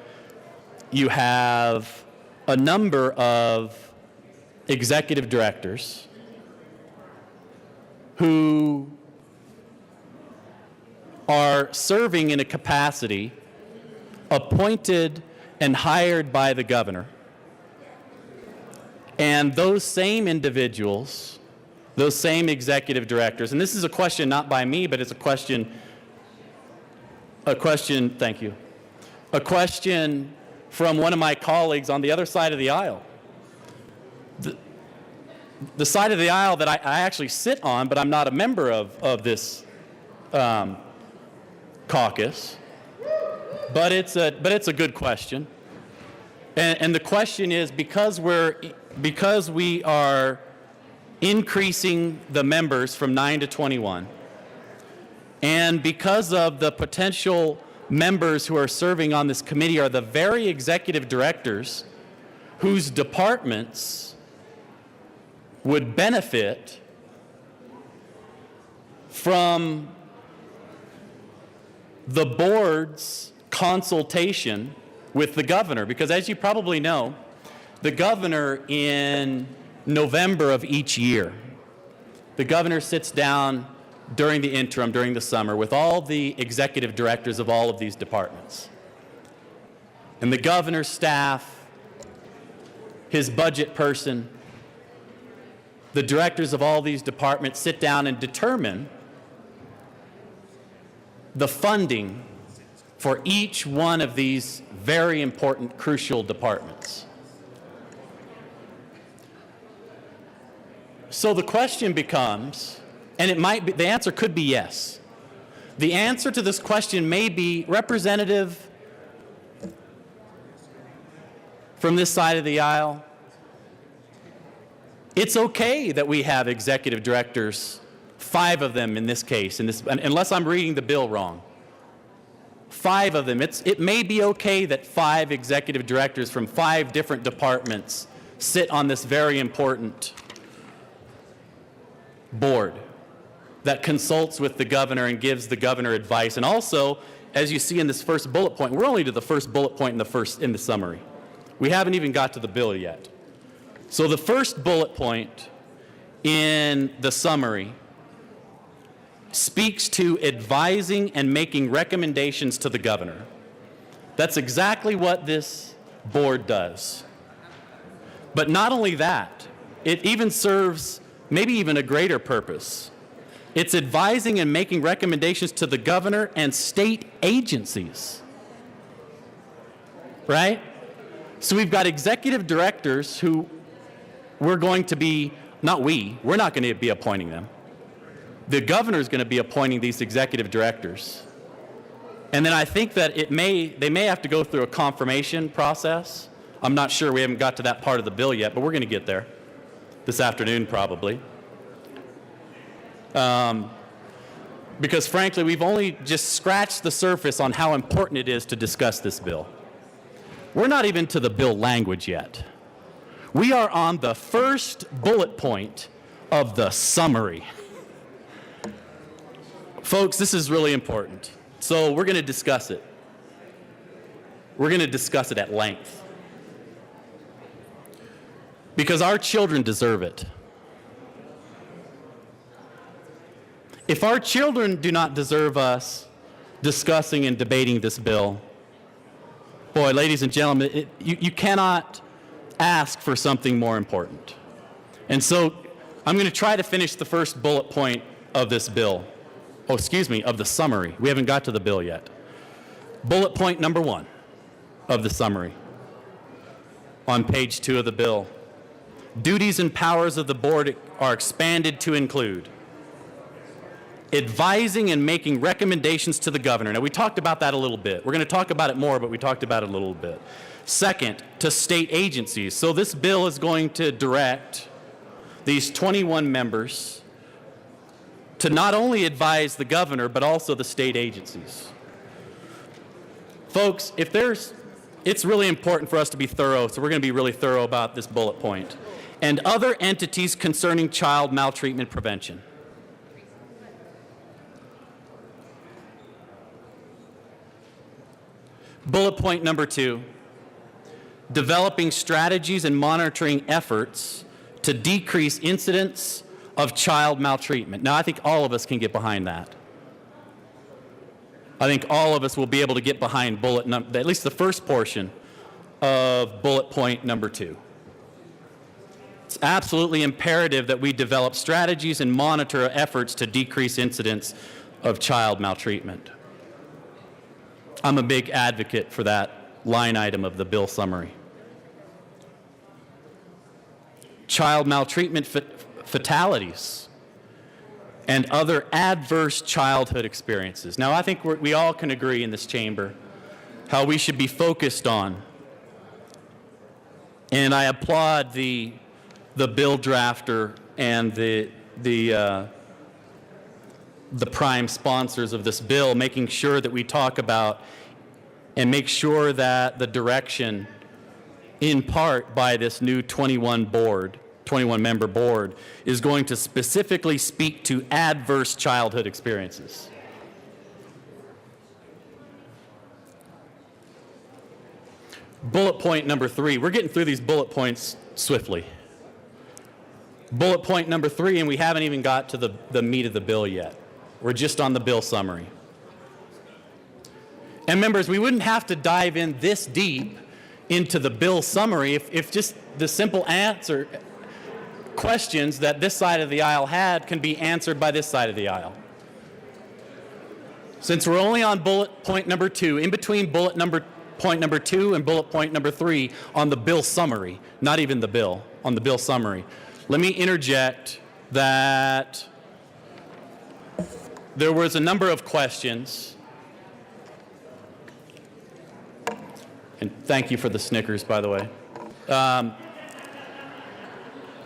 you have a number of executive directors who are serving in a capacity appointed and hired by the governor. And those same individuals, those same executive directors, and this is a question not by me, but it's a question, thank you, a question from one of my colleagues on the other side of the aisle. The side of the aisle that I actually sit on, but I'm not a member of this caucus. But it's a good question. And the question is, because we are increasing the members from 9 to 21, and because of the potential members who are serving on this committee are the very executive directors whose departments would benefit from the board's consultation with the governor, because as you probably know, the governor in November of each year, the governor sits down during the interim, during the summer, with all the executive directors of all of these departments. And the governor's staff, his budget person, the directors of all these departments sit down and determine the funding for each one of these very important, crucial departments. So the question becomes, and it might be, the answer could be yes. The answer to this question may be, Representative from this side of the aisle, it's okay that we have executive directors, 5 of them in this case, unless I'm reading the bill wrong. 5 of them. It may be okay that 5 executive directors from 5 different departments sit on this very important board that consults with the governor and gives the governor advice. And also, as you see in this first bullet point, we're only to the first bullet point in the summary. We haven't even got to the bill yet. So the first bullet point in the summary speaks to advising and making recommendations to the governor. That's exactly what this board does. But not only that, it even serves maybe even a greater purpose. It's advising and making recommendations to the governor and state agencies. Right? So we've got executive directors who we're going to be, we're not going to be appointing them. The governor is going to be appointing these executive directors. And then I think that they may have to go through a confirmation process. I'm not sure, we haven't got to that part of the bill yet, but we're going to get there this afternoon probably. Because frankly, we've only just scratched the surface on how important it is to discuss this bill. We're not even to the bill language yet. We are on the first bullet point of the summary. Folks, this is really important. So we're going to discuss it. We're going to discuss it at length. Because our children deserve it. If our children do not deserve us discussing and debating this bill, boy, ladies and gentlemen, you cannot ask for something more important. And so I'm going to try to finish the first bullet point of this bill. Of the summary. We haven't got to the bill yet. Bullet point number 1 of the summary on page 2 of the bill. Duties and powers of the board are expanded to include advising and making recommendations to the governor. Now, we talked about that a little bit. We're going to talk about it more, but we talked about it a little bit. Second, to state agencies. So this bill is going to direct these 21 members to not only advise the governor, but also the state agencies. Folks, it's really important for us to be thorough, so we're going to be really thorough about this bullet point. And other entities concerning child maltreatment prevention. Bullet point number 2, developing strategies and monitoring efforts to decrease incidents of child maltreatment. Now, I think all of us can get behind that. I think all of us will be able to get behind at least the first portion of bullet point number 2. It's absolutely imperative that we develop strategies and monitor efforts to decrease incidents of child maltreatment. I'm a big advocate for that line item of the bill summary. Child maltreatment fatalities and other adverse childhood experiences. Now, I think we all can agree in this chamber how we should be focused on, and I applaud the bill drafter and the prime sponsors of this bill, making sure that we talk about and make sure that the direction, in part by this new 21-member board, is going to specifically speak to adverse childhood experiences. Bullet point number 3. We're getting through these bullet points swiftly. Bullet point number 3, and we haven't even got to the meat of the bill yet. We're just on the bill summary. And members, we wouldn't have to dive in this deep into the bill summary if just the simple questions that this side of the aisle had can be answered by this side of the aisle. Since we're only on bullet point number 2, in between point number 2 and bullet point number 3 on the bill summary, not even the bill, on the bill summary, let me interject that there was a number of questions, and thank you for the Snickers, by the way.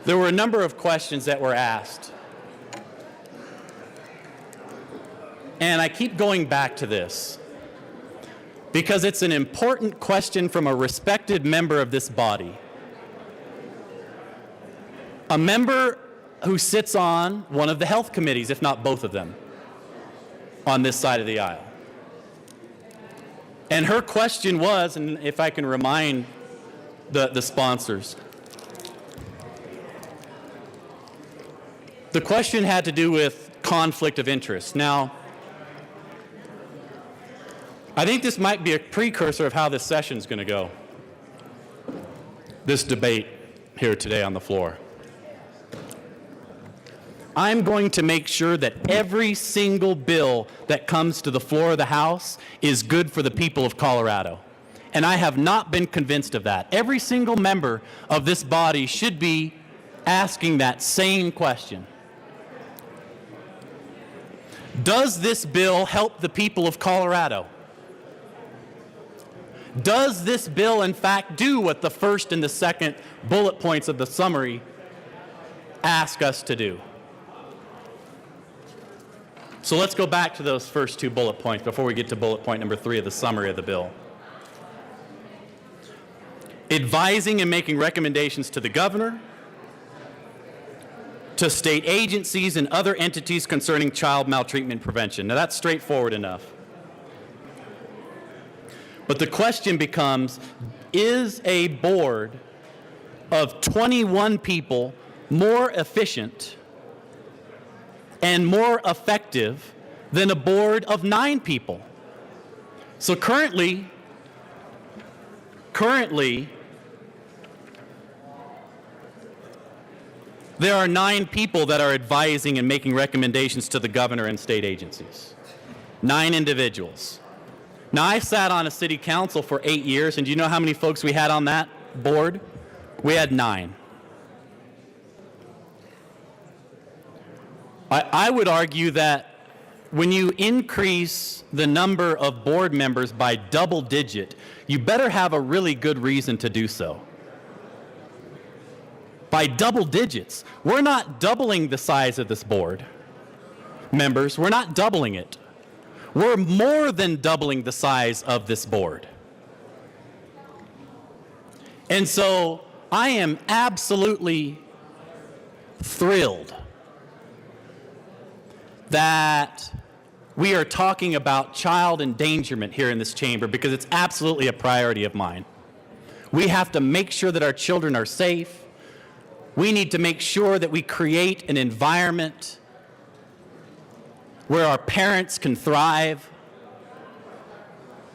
There were a number of questions that were asked. And I keep going back to this because it's an important question from a respected member of this body. A member who sits on one of the health committees, if not both of them, on this side of the aisle. And her question was, and if I can remind the sponsors, the question had to do with conflict of interest. Now, I think this might be a precursor of how this session's going to go, this debate here today on the floor. I'm going to make sure that every single bill that comes to the floor of the House is good for the people of Colorado. And I have not been convinced of that. Every single member of this body should be asking that same question. Does this bill help the people of Colorado? Does this bill, in fact, do what the first and the second bullet points of the summary ask us to do? So let's go back to those first two bullet points before we get to bullet point number 3 of the summary of the bill. Advising and making recommendations to the governor, to state agencies and other entities concerning child maltreatment prevention. Now that's straightforward enough. But the question becomes, is a board of 21 people more efficient and more effective than a board of 9 people? So currently, there are 9 people that are advising and making recommendations to the governor and state agencies. 9 individuals. Now, I sat on a city council for 8 years, and do you know how many folks we had on that board? We had 9. I would argue that when you increase the number of board members by double digit, you better have a really good reason to do so. By double digits. We're not doubling the size of this board. Members, we're not doubling it. We're more than doubling the size of this board. And so I am absolutely thrilled that we are talking about child endangerment here in this chamber, because it's absolutely a priority of mine. We have to make sure that our children are safe. We need to make sure that we create an environment where our parents can thrive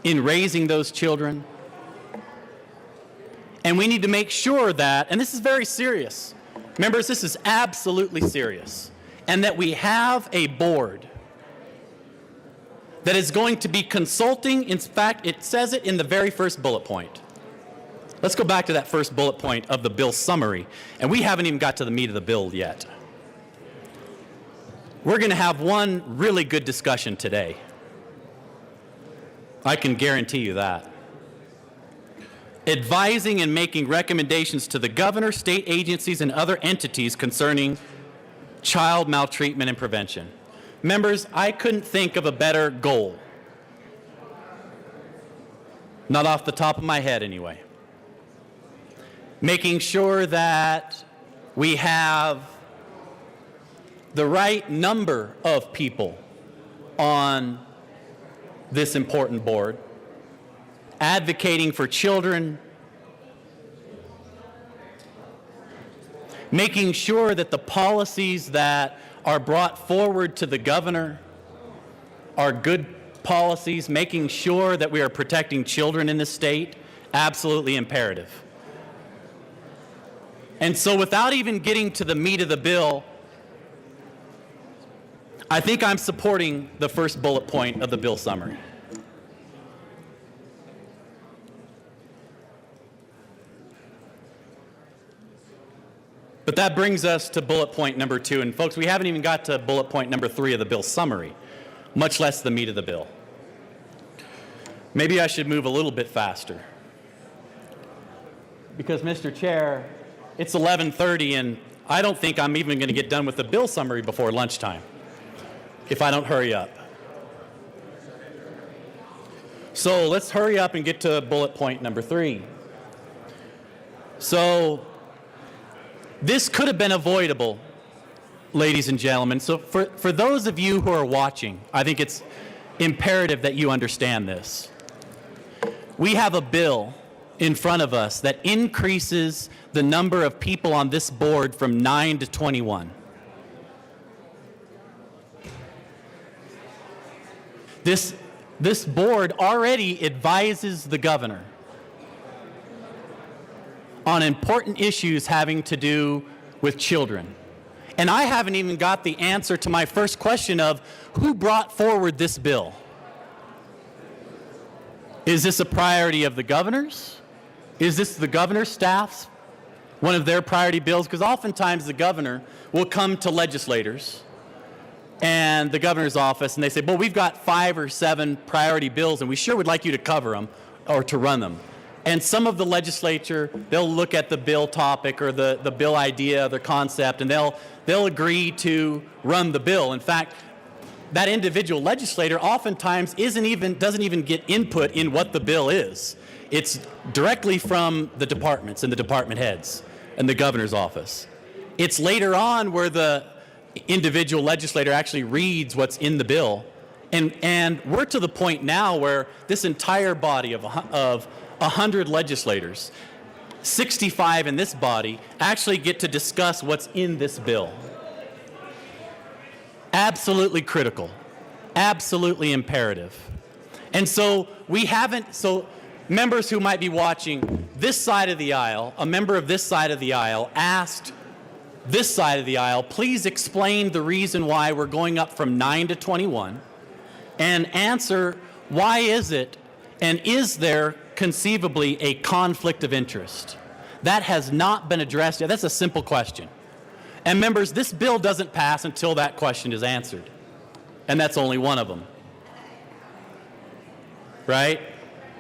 in raising those children. And we need to make sure that, and this is very serious, members, this is absolutely serious, and that we have a board that is going to be consulting. In fact, it says it in the very first bullet point. Let's go back to that first bullet point of the bill summary, and we haven't even got to the meat of the bill yet. We're going to have one really good discussion today. I can guarantee you that. Advising and making recommendations to the governor, state agencies, and other entities concerning child maltreatment and prevention. Members, I couldn't think of a better goal. Not off the top of my head, anyway. Making sure that we have the right number of people on this important board, advocating for children, making sure that the policies that are brought forward to the governor are good policies, making sure that we are protecting children in this state, absolutely imperative. And so without even getting to the meat of the bill, I think I'm supporting the first bullet point of the bill summary. But that brings us to bullet point number 2. And folks, we haven't even got to bullet point number 3 of the bill summary, much less the meat of the bill. Maybe I should move a little bit faster. Because, Mr. Chair, it's 11:30, and I don't think I'm even going to get done with the bill summary before lunchtime if I don't hurry up. So let's hurry up and get to bullet point number 3. So this could have been avoidable ladies and gentlemen. So for those of you who are watching, I think it's imperative that you understand this. We have a bill in front of us that increases the number of people on this board from 9 to 21. This board already advises the governor on important issues having to do with children. And I haven't even got the answer to my first question of who brought forward this bill. Is this a priority of the governor's? Is this the governor's staff's, one of their priority bills? Because oftentimes the governor will come to legislators and the governor's office and they say, well, we've got 5 or 7 priority bills and we sure would like you to cover them or to run them. And some of the legislature, they'll look at the bill topic or the bill idea, the concept, and they'll agree to run the bill. In fact, that individual legislator oftentimes doesn't even get input in what the bill is. It's directly from the departments and the department heads and the governor's office. It's later on where the individual legislator actually reads what's in the bill. And we're to the point now where this entire body of 100 legislators, 65 in this body, actually get to discuss what's in this bill. Absolutely critical, absolutely imperative. And so members who might be watching this side of the aisle, a member of this side of the aisle asked this side of the aisle, please explain the reason why we're going up from 9 to 21 and answer why is it and is there conceivably a conflict of interest? That has not been addressed yet. That's a simple question. And members, this bill doesn't pass until that question is answered. And that's only one of them. Right?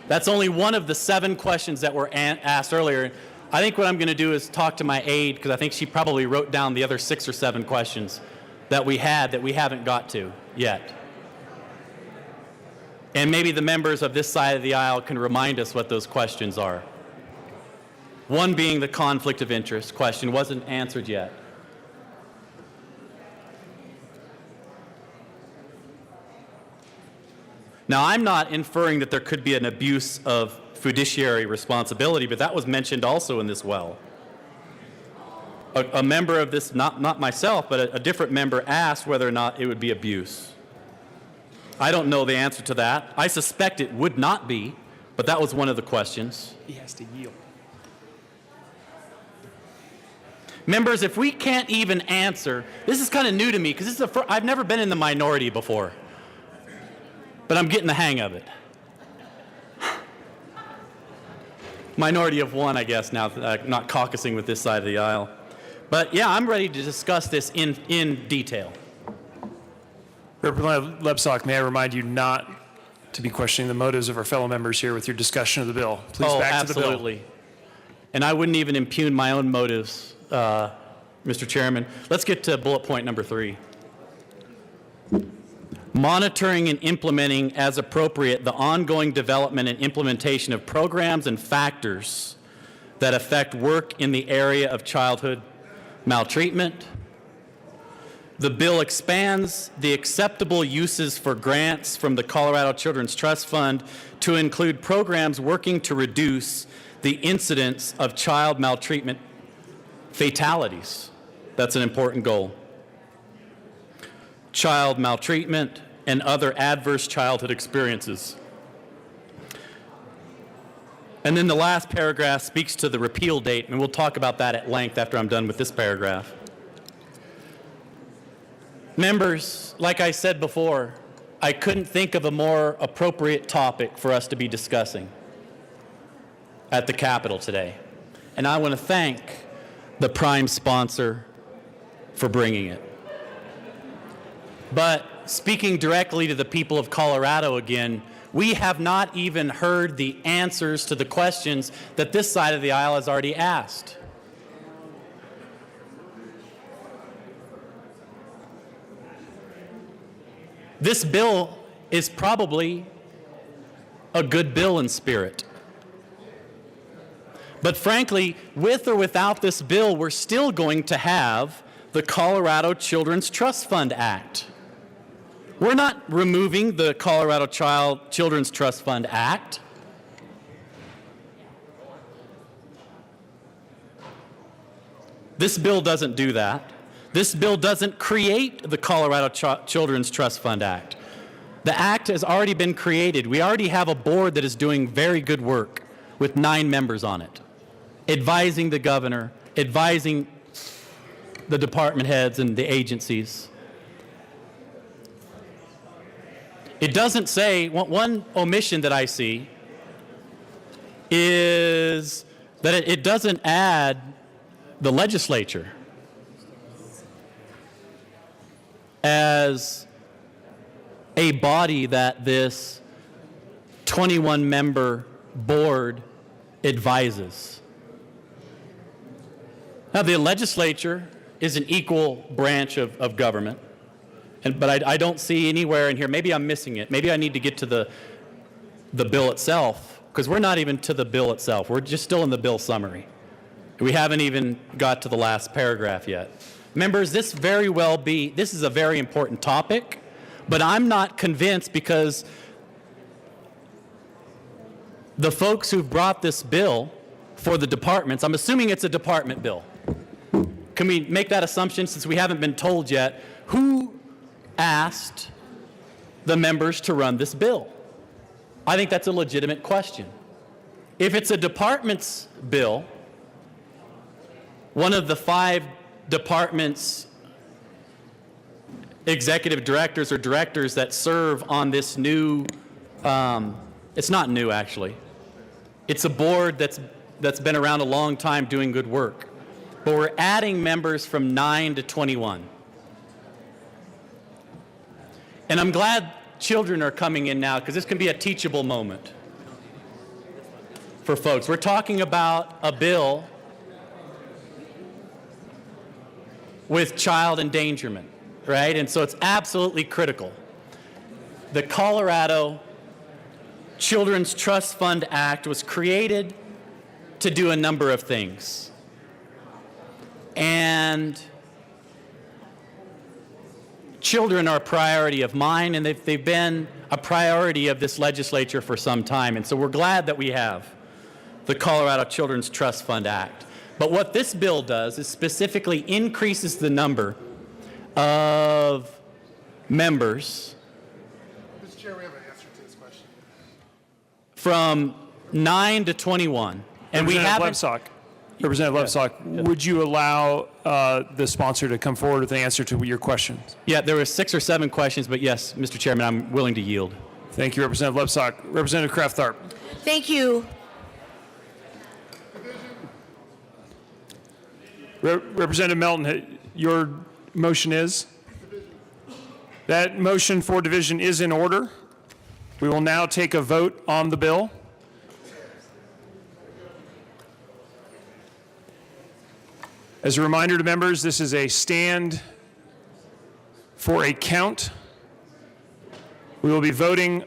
That's only one of the 7 questions that were asked earlier. I think what I'm going to do is talk to my aide, because I think she probably wrote down the other 6 or 7 questions that we had that we haven't got to yet. And maybe the members of this side of the aisle can remind us what those questions are. One being the conflict of interest question wasn't answered yet. Now, I'm not inferring that there could be an abuse of fiduciary responsibility, but that was mentioned also in this well. A member of this, not myself, but a different member asked whether or not it would be abuse. I don't know the answer to that. I suspect it would not be, but that was one of the questions. He has to yield. Members, if we can't even answer, this is kind of new to me because I've never been in the minority before, but I'm getting the hang of it. Minority of 1, I guess, now, not caucusing with this side of the aisle. But yeah, I'm ready to discuss this in detail. Representative Lebsack, may I remind you not to be questioning the motives of our fellow members here with your discussion of the bill. Please back to the bill. Absolutely. And I wouldn't even impugn my own motives, Mr. Chairman. Let's get to bullet point number 3. Monitoring and implementing as appropriate the ongoing development and implementation of programs and factors that affect work in the area of childhood maltreatment. The bill expands the acceptable uses for grants from the Colorado Children's Trust Fund to include programs working to reduce the incidence of child maltreatment fatalities. That's an important goal. Child maltreatment and other adverse childhood experiences. And then the last paragraph speaks to the repeal date, and we'll talk about that at length after I'm done with this paragraph. Members, like I said before, I couldn't think of a more appropriate topic for us to be discussing at the Capitol today. And I want to thank the prime sponsor for bringing it. But speaking directly to the people of Colorado again, we have not even heard the answers to the questions that this side of the aisle has already asked. This bill is probably a good bill in spirit. But frankly, with or without this bill, we're still going to have the Colorado Children's Trust Fund Act. We're not removing the Colorado Children's Trust Fund Act. This bill doesn't do that. This bill doesn't create the Colorado Children's Trust Fund Act. The act has already been created. We already have a board that is doing very good work with 9 members on it, advising the governor, advising the department heads and the agencies. It doesn't say, one omission that I see is that it doesn't add the legislature as a body that this 21-member board advises. Now, the legislature is an equal branch of government, but I don't see anywhere in here, maybe I'm missing it, maybe I need to get to the bill itself, because we're not even to the bill itself. We're just still in the bill summary. We haven't even got to the last paragraph yet. Members, this is a very important topic, but I'm not convinced because the folks who've brought this bill for the departments, I'm assuming it's a department bill. Can we make that assumption since we haven't been told yet? Who asked the members to run this bill? I think that's a legitimate question. If it's a department's bill, one of the 5 departments' executive directors or directors that serve on this new, it's not new actually. It's a board that's been around a long time doing good work. But we're adding members from 9 to 21. And I'm glad children are coming in now because this can be a teachable moment for folks. We're talking about a bill with child endangerment, right? And so it's absolutely critical. The Colorado Children's Trust Fund Act was created to do a number of things. And children are a priority of mine, and they've been a priority of this legislature for some time. And so we're glad that we have the Colorado Children's Trust Fund Act. But what this bill does is specifically increases the number of members Mr. Chair, we have an answer to this question. from 9 to 21. And we haven't. Representative Lebsack, would you allow the sponsor to come forward with the answer to your question? Yeah, there were 6 or 7 questions, but yes, Mr. Chairman, I'm willing to yield. Thank you, Representative Lebsack. Representative Kraft-Tharp. Thank you. Representative Melton, your motion is? That motion for division is in order. We will now take a vote on the bill. As a reminder to members, this is a stand for a count. We will be voting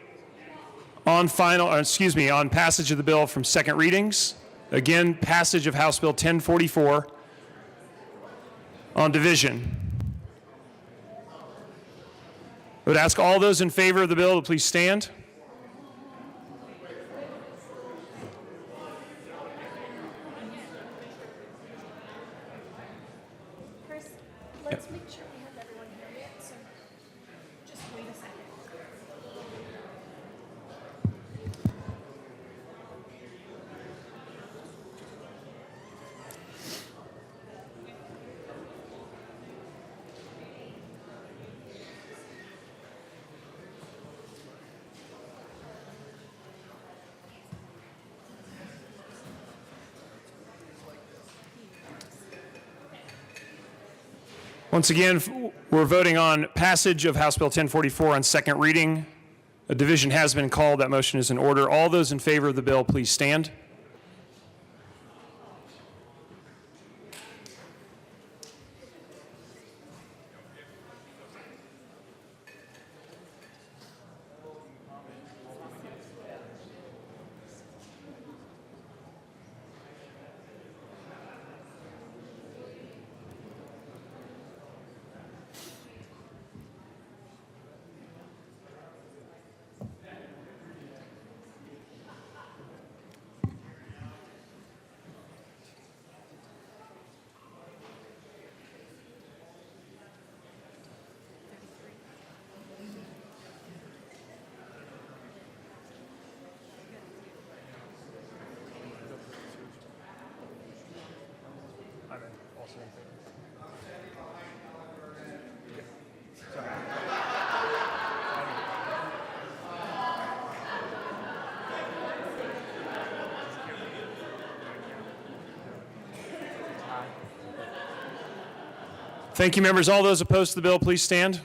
on on passage of the bill from second readings. Again, passage of House Bill 1044 on division. I would ask all those in favor of the bill to please stand. Chris, let's make sure we have everyone here. So just wait a second. Once again, we're voting on passage of House Bill 1044 on second reading. A division has been called. That motion is in order. All those in favor of the bill, please stand. Thank you, members. All those opposed to the bill, please stand.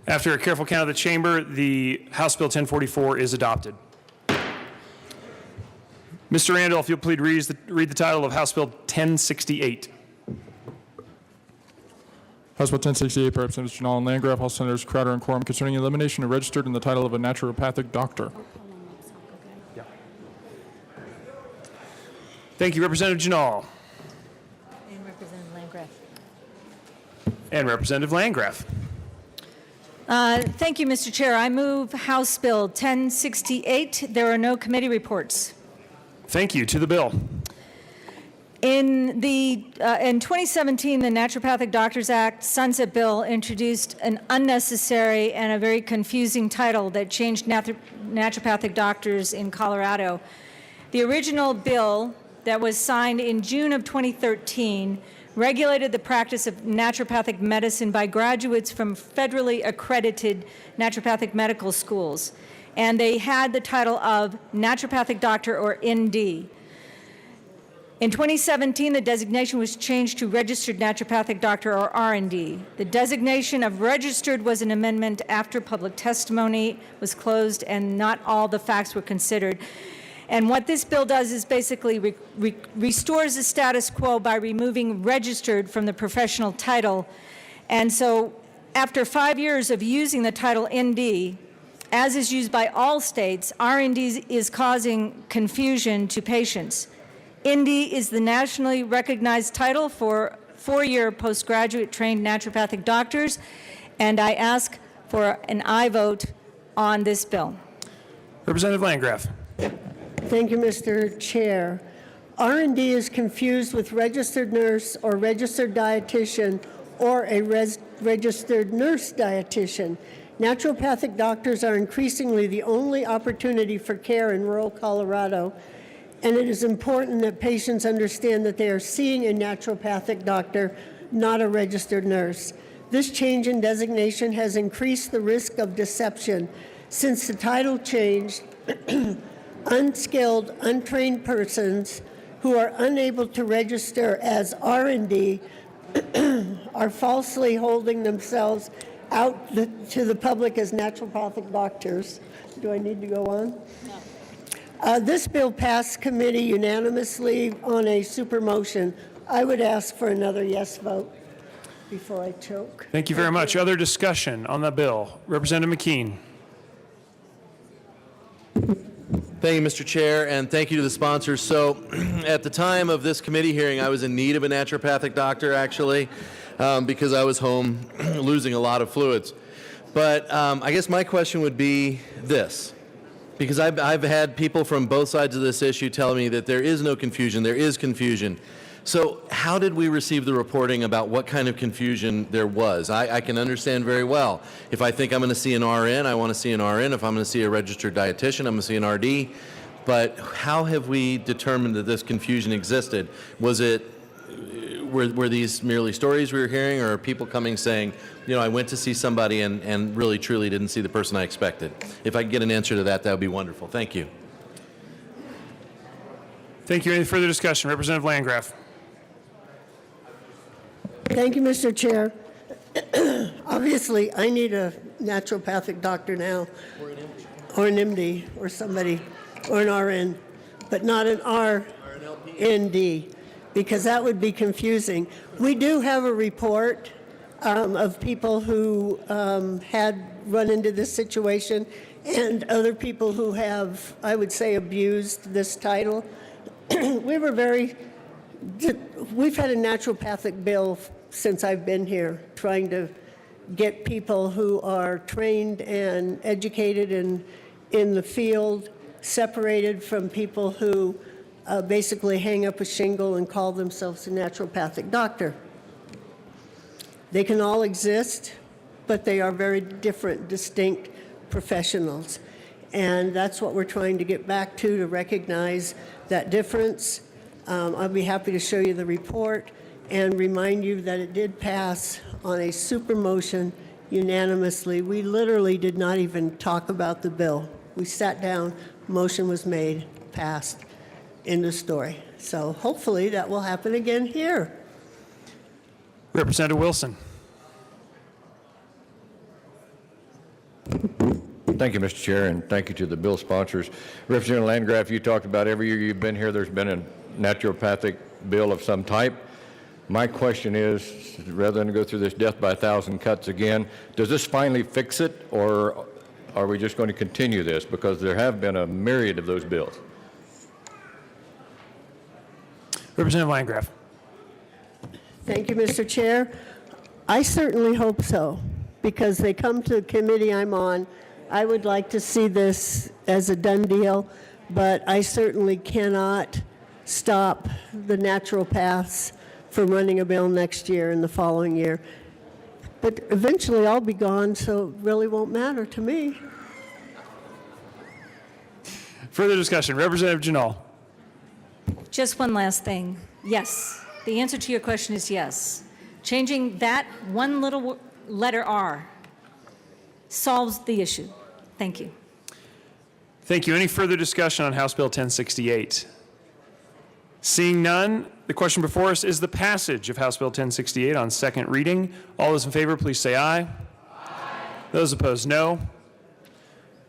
After a careful count of the chamber, the House Bill 1044 is adopted. Mr. Randall, if you'll please read the title of House Bill 1068. House Bill 1068 by Representatives Janal and Landgraf, House Senators Crowder and Quorum, concerning elimination of registered in the title of a naturopathic doctor. Thank you, Representative Janal. And Representative Landgraf. And Representative Landgraf. Thank you, Mr. Chair. I move House Bill 1068. There are no committee reports. Thank you. To the bill. In 2017, the Naturopathic Doctors Act Sunset Bill introduced an unnecessary and a very confusing title that changed naturopathic doctors in Colorado. The original bill that was signed in June of 2013 regulated the practice of naturopathic medicine by graduates from federally accredited naturopathic medical schools. And they had the title of naturopathic doctor, or ND. In 2017, the designation was changed to registered naturopathic doctor, or RND. The designation of registered was an amendment after public testimony was closed and not all the facts were considered. And what this bill does is basically restores the status quo by removing registered from the professional title. And so after 5 years of using the title ND, as is used by all states, RND is causing confusion to patients. ND is the nationally recognized title for four-year postgraduate trained naturopathic doctors, and I ask for an aye vote on this bill. Representative Landgraf. Thank you, Mr. Chair. R&D is confused with registered nurse or registered dietitian or a registered nurse dietitian. Naturopathic doctors are increasingly the only opportunity for care in rural Colorado, and it is important that patients understand that they are seeing a naturopathic doctor, not a registered nurse. This change in designation has increased the risk of deception. Since the title changed, unskilled, untrained persons who are unable to register as R&D are falsely holding themselves out to the public as naturopathic doctors. Do I need to go on? No. This bill passed committee unanimously on a super motion. I would ask for another yes vote before I choke. Thank you very much. Other discussion on the bill? Representative McKean. Thank you, Mr. Chair, and thank you to the sponsors. So at the time of this committee hearing, I was in need of a naturopathic doctor, actually, because I was home losing a lot of fluids. But I guess my question would be this, because I've had people from both sides of this issue tell me that there is no confusion, there is confusion. So how did we receive the reporting about what kind of confusion there was? I can understand very well. If I think I'm going to see an RN, I want to see an RN. If I'm going to see a registered dietitian, I'm going to see an RD. But how have we determined that this confusion existed? Was it, were these merely stories we were hearing, or are people coming saying, you know, I went to see somebody and really truly didn't see the person I expected? If I could get an answer to that, that would be wonderful. Thank you. Thank you. Any further discussion? Representative Landgraf. Thank you, Mr. Chair. Obviously, I need a naturopathic doctor now, or an MD, or somebody, or an RN, but not an RND, because that would be confusing. We do have a report of people who had run into this situation and other people who have, I would say, abused this title. We've had a naturopathic bill since I've been here, trying to get people who are trained and educated in the field separated from people who basically hang up a shingle and call themselves a naturopathic doctor. They can all exist, but they are very different, distinct professionals. And that's what we're trying to get back to recognize that difference. I'll be happy to show you the report and remind you that it did pass on a super motion unanimously. We literally did not even talk about the bill. We sat down, motion was made, passed, end of story. So hopefully that will happen again here. Representative Wilson. Thank you, Mr. Chair, and thank you to the bill sponsors. Representative Landgraf, you talked about every year you've been here, there's been a naturopathic bill of some type. My question is, rather than go through this death by 1,000 cuts again, does this finally fix it, or are we just going to continue this? Because there have been a myriad of those bills. Representative Landgraf. Thank you, Mr. Chair. I certainly hope so, because they come to the committee I'm on. I would like to see this as a done deal, but I certainly cannot stop the naturopaths from running a bill next year and the following year. But eventually I'll be gone, so it really won't matter to me. Further discussion. Representative Janal. Just one last thing. Yes, the answer to your question is yes. Changing that one little letter R solves the issue. Thank you. Thank you. Any further discussion on House Bill 1068? Seeing none, the question before us is the passage of House Bill 1068 on second reading. All those in favor, please say aye. Aye. Those opposed, no.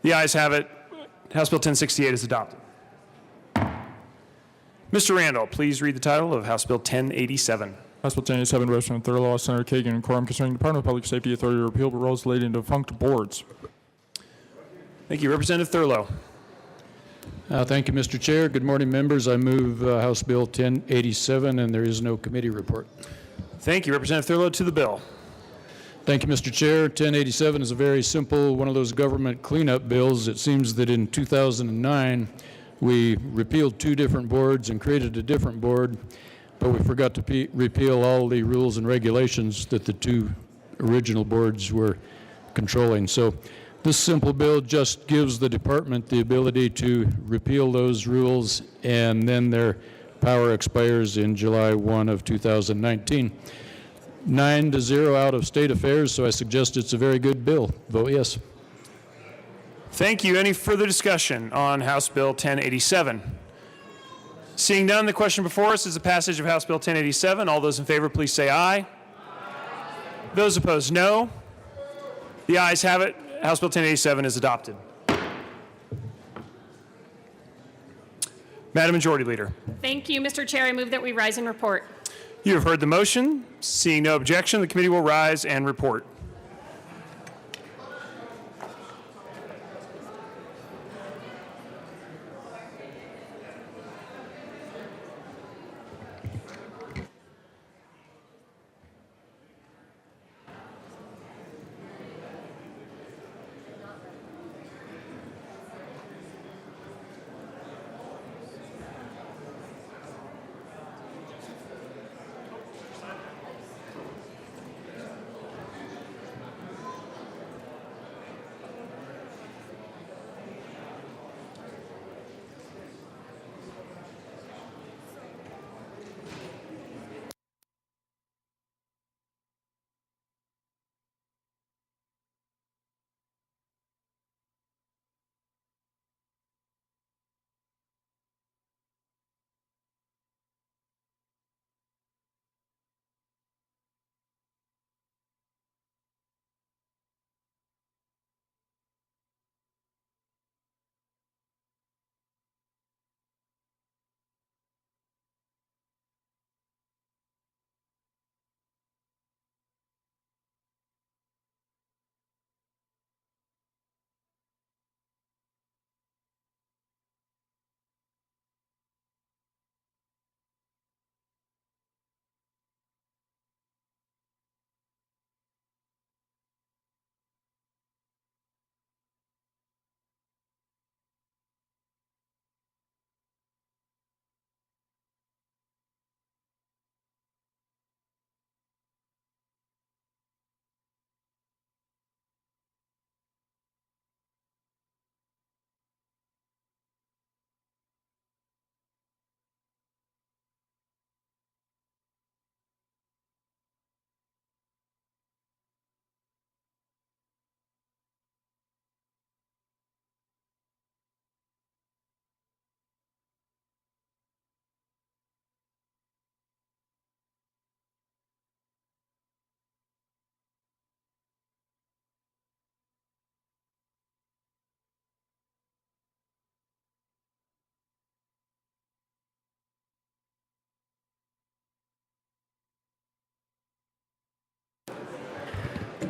The ayes have it. House Bill 1068 is adopted. Mr. Randall, please read the title of House Bill 1087. House Bill 1087, Representative Thurlow, Senator Kagan, and quorum concerning Department of Public Safety Authority to repeal rules relating to defunct boards. Thank you. Representative Thurlow. Thank you, Mr. Chair. Good morning, members. I move House Bill 1087, and there is no committee report. Thank you. Representative Thurlow to the bill. Thank you, Mr. Chair. 1087 is a very simple, one of those government cleanup bills. It seems that in 2009, we repealed 2 different boards and created a different board, but we forgot to repeal all the rules and regulations that the 2 original boards were controlling. So this simple bill just gives the department the ability to repeal those rules, and then their power expires in July 1 of 2019. 9-0 out of state affairs, so I suggest it's a very good bill. Vote yes. Thank you. Any further discussion on House Bill 1087? Seeing none, the question before us is the passage of House Bill 1087. All those in favor, please say aye. Aye. Those opposed, no. The ayes have it. House Bill 1087 is adopted. Madam Majority Leader. Thank you, Mr. Chair. I move that we rise and report. You have heard the motion. Seeing no objection, the committee will rise and report.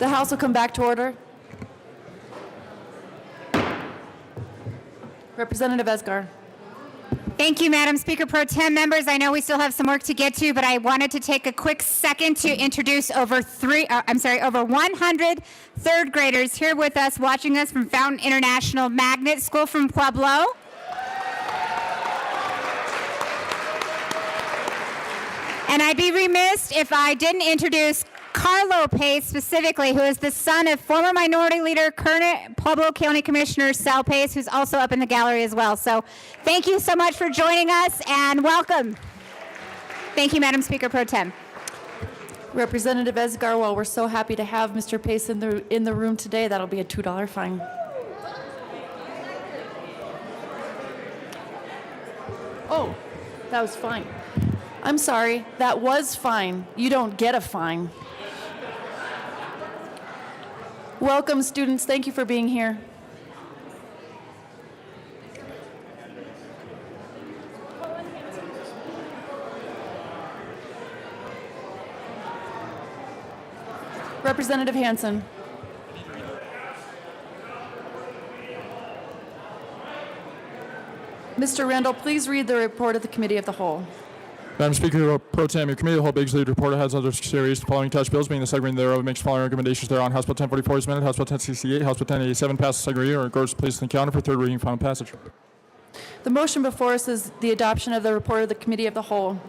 The House will come back to order. Representative Esgar. Thank you, Madam Speaker Pro Tem. Members, I know we still have some work to get to, but I wanted to take a quick second to introduce over 100 third graders here with us, watching us from Fountain International Magnet School from Pueblo. And I'd be remiss if I didn't introduce Carlo Pace specifically, who is the son of former Minority Leader, current Pueblo County Commissioner Sal Pace, who's also up in the gallery as well. So thank you so much for joining us and welcome. Thank you, Madam Speaker Pro Tem. Representative Esgar, while we're so happy to have Mr. Pace in the room today, that'll be a $2 fine. Oh, that was fine. I'm sorry, that was fine. You don't get a fine. Welcome, students. Thank you for being here. Representative Hansen. Mr. Randall, please read the report of the Committee of the Whole. Madam Speaker Pro Tem, your Committee of the Whole Biggs Lead report has other series. The following attached bills, being the second reading thereof, makes the following recommendations thereon. House Bill 1044 is amended. House Bill 1068, House Bill 1087 passes second reading or goes to place in the calendar for third reading and final passage. The motion before us is the adoption of the report of the Committee of the Whole.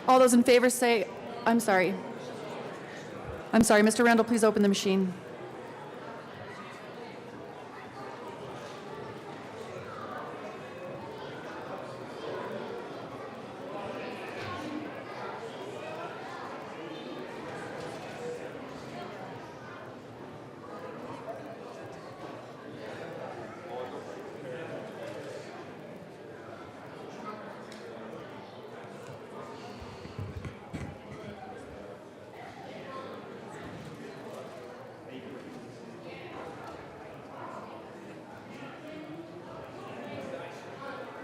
All those in favor say, I'm sorry. Mr. Randall, please open the machine.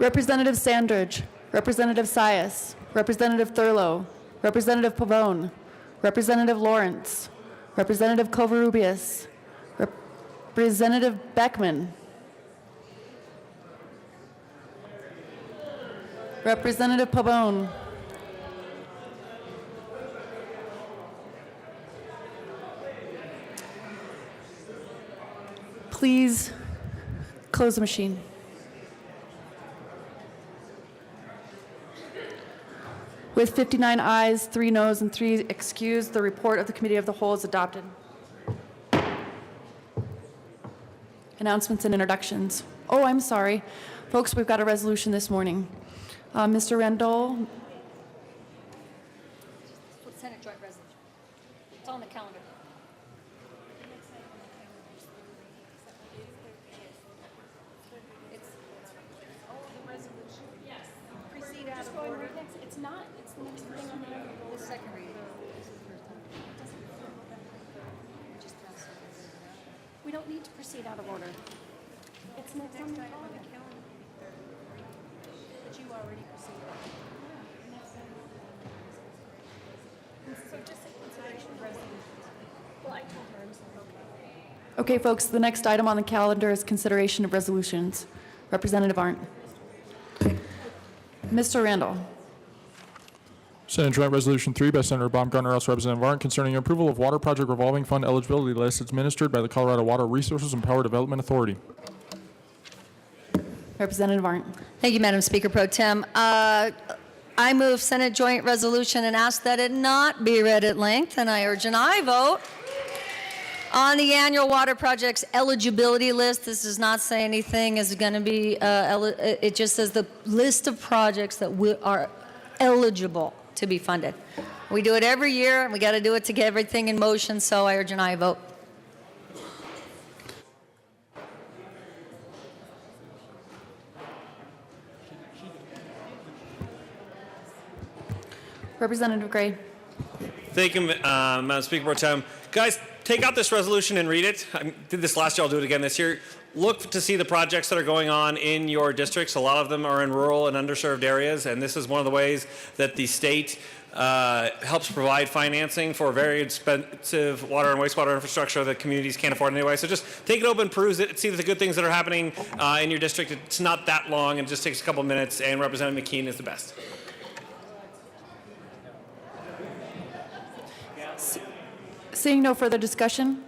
Representative Sandridge, Representative Sias, Representative Thurlow, Representative Pavone, Representative Lawrence, Representative Covarrubias, Representative Beckman, Representative Pavone, please close the machine. With 59 ayes, 3 noes, and 3 excused, the report of the Committee of the Whole is adopted. Announcements and introductions. Oh, I'm sorry. Folks, we've got a resolution this morning. Mr. Randall. Senate joint resolution. It's on the calendar. It's not. It's the next thing on the second reading. We don't need to proceed out of order. It's next on the calendar. But you already proceeded. So just a consideration of resolutions. Well, I told her. Okay, folks, the next item on the calendar is consideration of resolutions. Representative Arndt. Mr. Randall. Senate Joint Resolution 3 by Senator Baumgartner, also Representative Arndt, concerning approval of Water Project Revolving Fund eligibility list administered by the Colorado Water Resources and Power Development Authority. Representative Arndt. Thank you, Madam Speaker Pro Tem. I move Senate Joint Resolution and ask that it not be read at length, and I urge an aye vote on the annual water projects eligibility list. This does not say anything is going to be, it just says the list of projects that are eligible to be funded. We do it every year, and we got to do it to get everything in motion, so I urge an aye vote. Representative Gray. Thank you, Madam Speaker Pro Tem. Guys, take out this resolution and read it. I did this last year, I'll do it again this year. look to see the projects that are going on in your districts. A lot of them are in rural and underserved areas, and this is one of the ways that the state helps provide financing for very expensive water and wastewater infrastructure that communities can't afford anyway. So just take it open, peruse it, see the good things that are happening in your district. It's not that long, and it just takes a couple minutes, and Representative McKean is the best. Seeing no further discussion,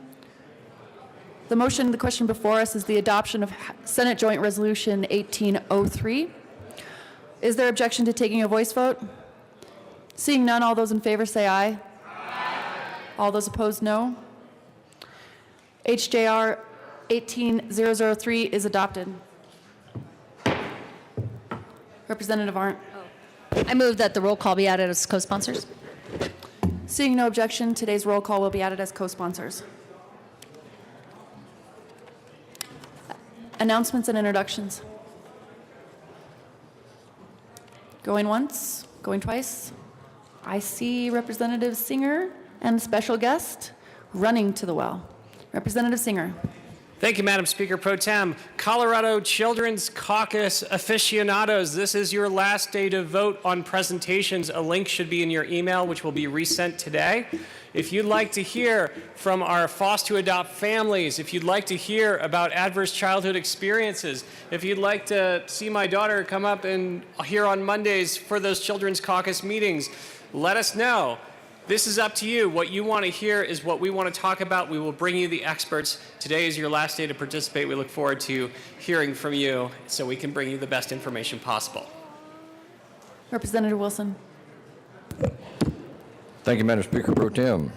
the question before us is the adoption of Senate Joint Resolution 1803. Is there objection to taking a voice vote? Seeing none, all those in favor say aye. Aye. All those opposed, no. HJR 18003 is adopted. Representative Arndt. I move that the roll call be added as co-sponsors. Seeing no objection, today's roll call will be added as co-sponsors. Announcements and introductions. Going once, going twice. I see Representative Singer and special guest running to the well. Representative Singer. Thank you, Madam Speaker Pro Tem. Colorado Children's Caucus aficionados, this is your last day to vote on presentations. A link should be in your email, which will be resent today. If you'd like to hear from our Foster to Adopt families, if you'd like to hear about adverse childhood experiences, if you'd like to see my daughter come up and here on Mondays for those Children's Caucus meetings, let us know. This is up to you. What you want to hear is what we want to talk about. We will bring you the experts. Today is your last day to participate. We look forward to hearing from you so we can bring you the best information possible. Representative Wilson. Thank you, Madam Speaker Pro Tem.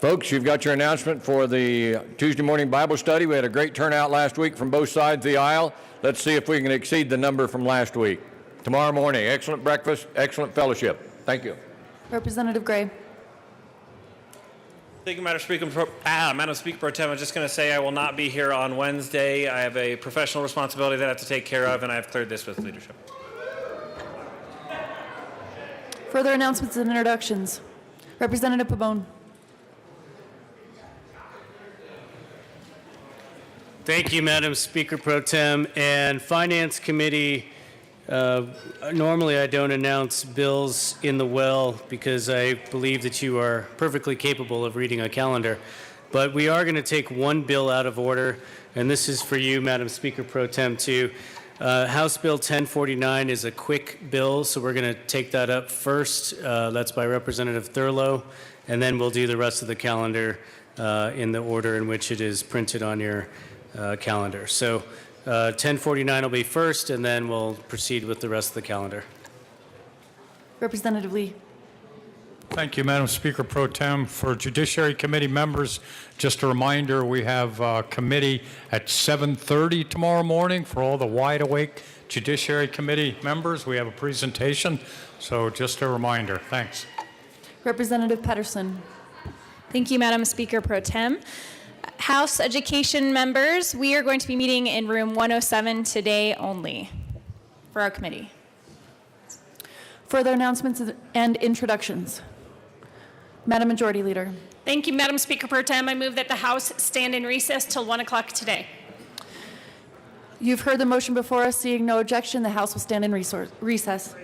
Folks, you've got your announcement for the Tuesday morning Bible study. We had a great turnout last week from both sides of the aisle. Let's see if we can exceed the number from last week. Tomorrow morning, excellent breakfast, excellent fellowship. Thank you. Representative Gray. Thank you, Madam Speaker Pro Tem. I'm just going to say I will not be here on Wednesday. I have a professional responsibility that I have to take care of, and I have cleared this with leadership. Further announcements and introductions. Representative Pabon. Thank you, Madam Speaker Pro Tem. And Finance Committee, normally I don't announce bills in the well because I believe that you are perfectly capable of reading a calendar. But we are going to take one bill out of order, and this is for you, Madam Speaker Pro Tem, too. House Bill 1049 is a quick bill, so we're going to take that up first. That's by Representative Thurlow, and then we'll do the rest of the calendar in the order in which it is printed on your calendar. So 1049 will be first, and then we'll proceed with the rest of the calendar. Representative Lee. Thank you, Madam Speaker Pro Tem. For Judiciary Committee members, just a reminder, we have a committee at 7:30 tomorrow morning. For all the wide-awake Judiciary Committee members, we have a presentation, so just a reminder. Thanks. Representative Pedersen. Thank you, Madam Speaker Pro Tem. House Education members, we are going to be meeting in room 107 today only for our committee. Further announcements and introductions. Madam Majority Leader. Thank you, Madam Speaker Pro Tem. I move that the House stand in recess till 1 o'clock today. You've heard the motion before us. Seeing no objection, the House will stand in recess.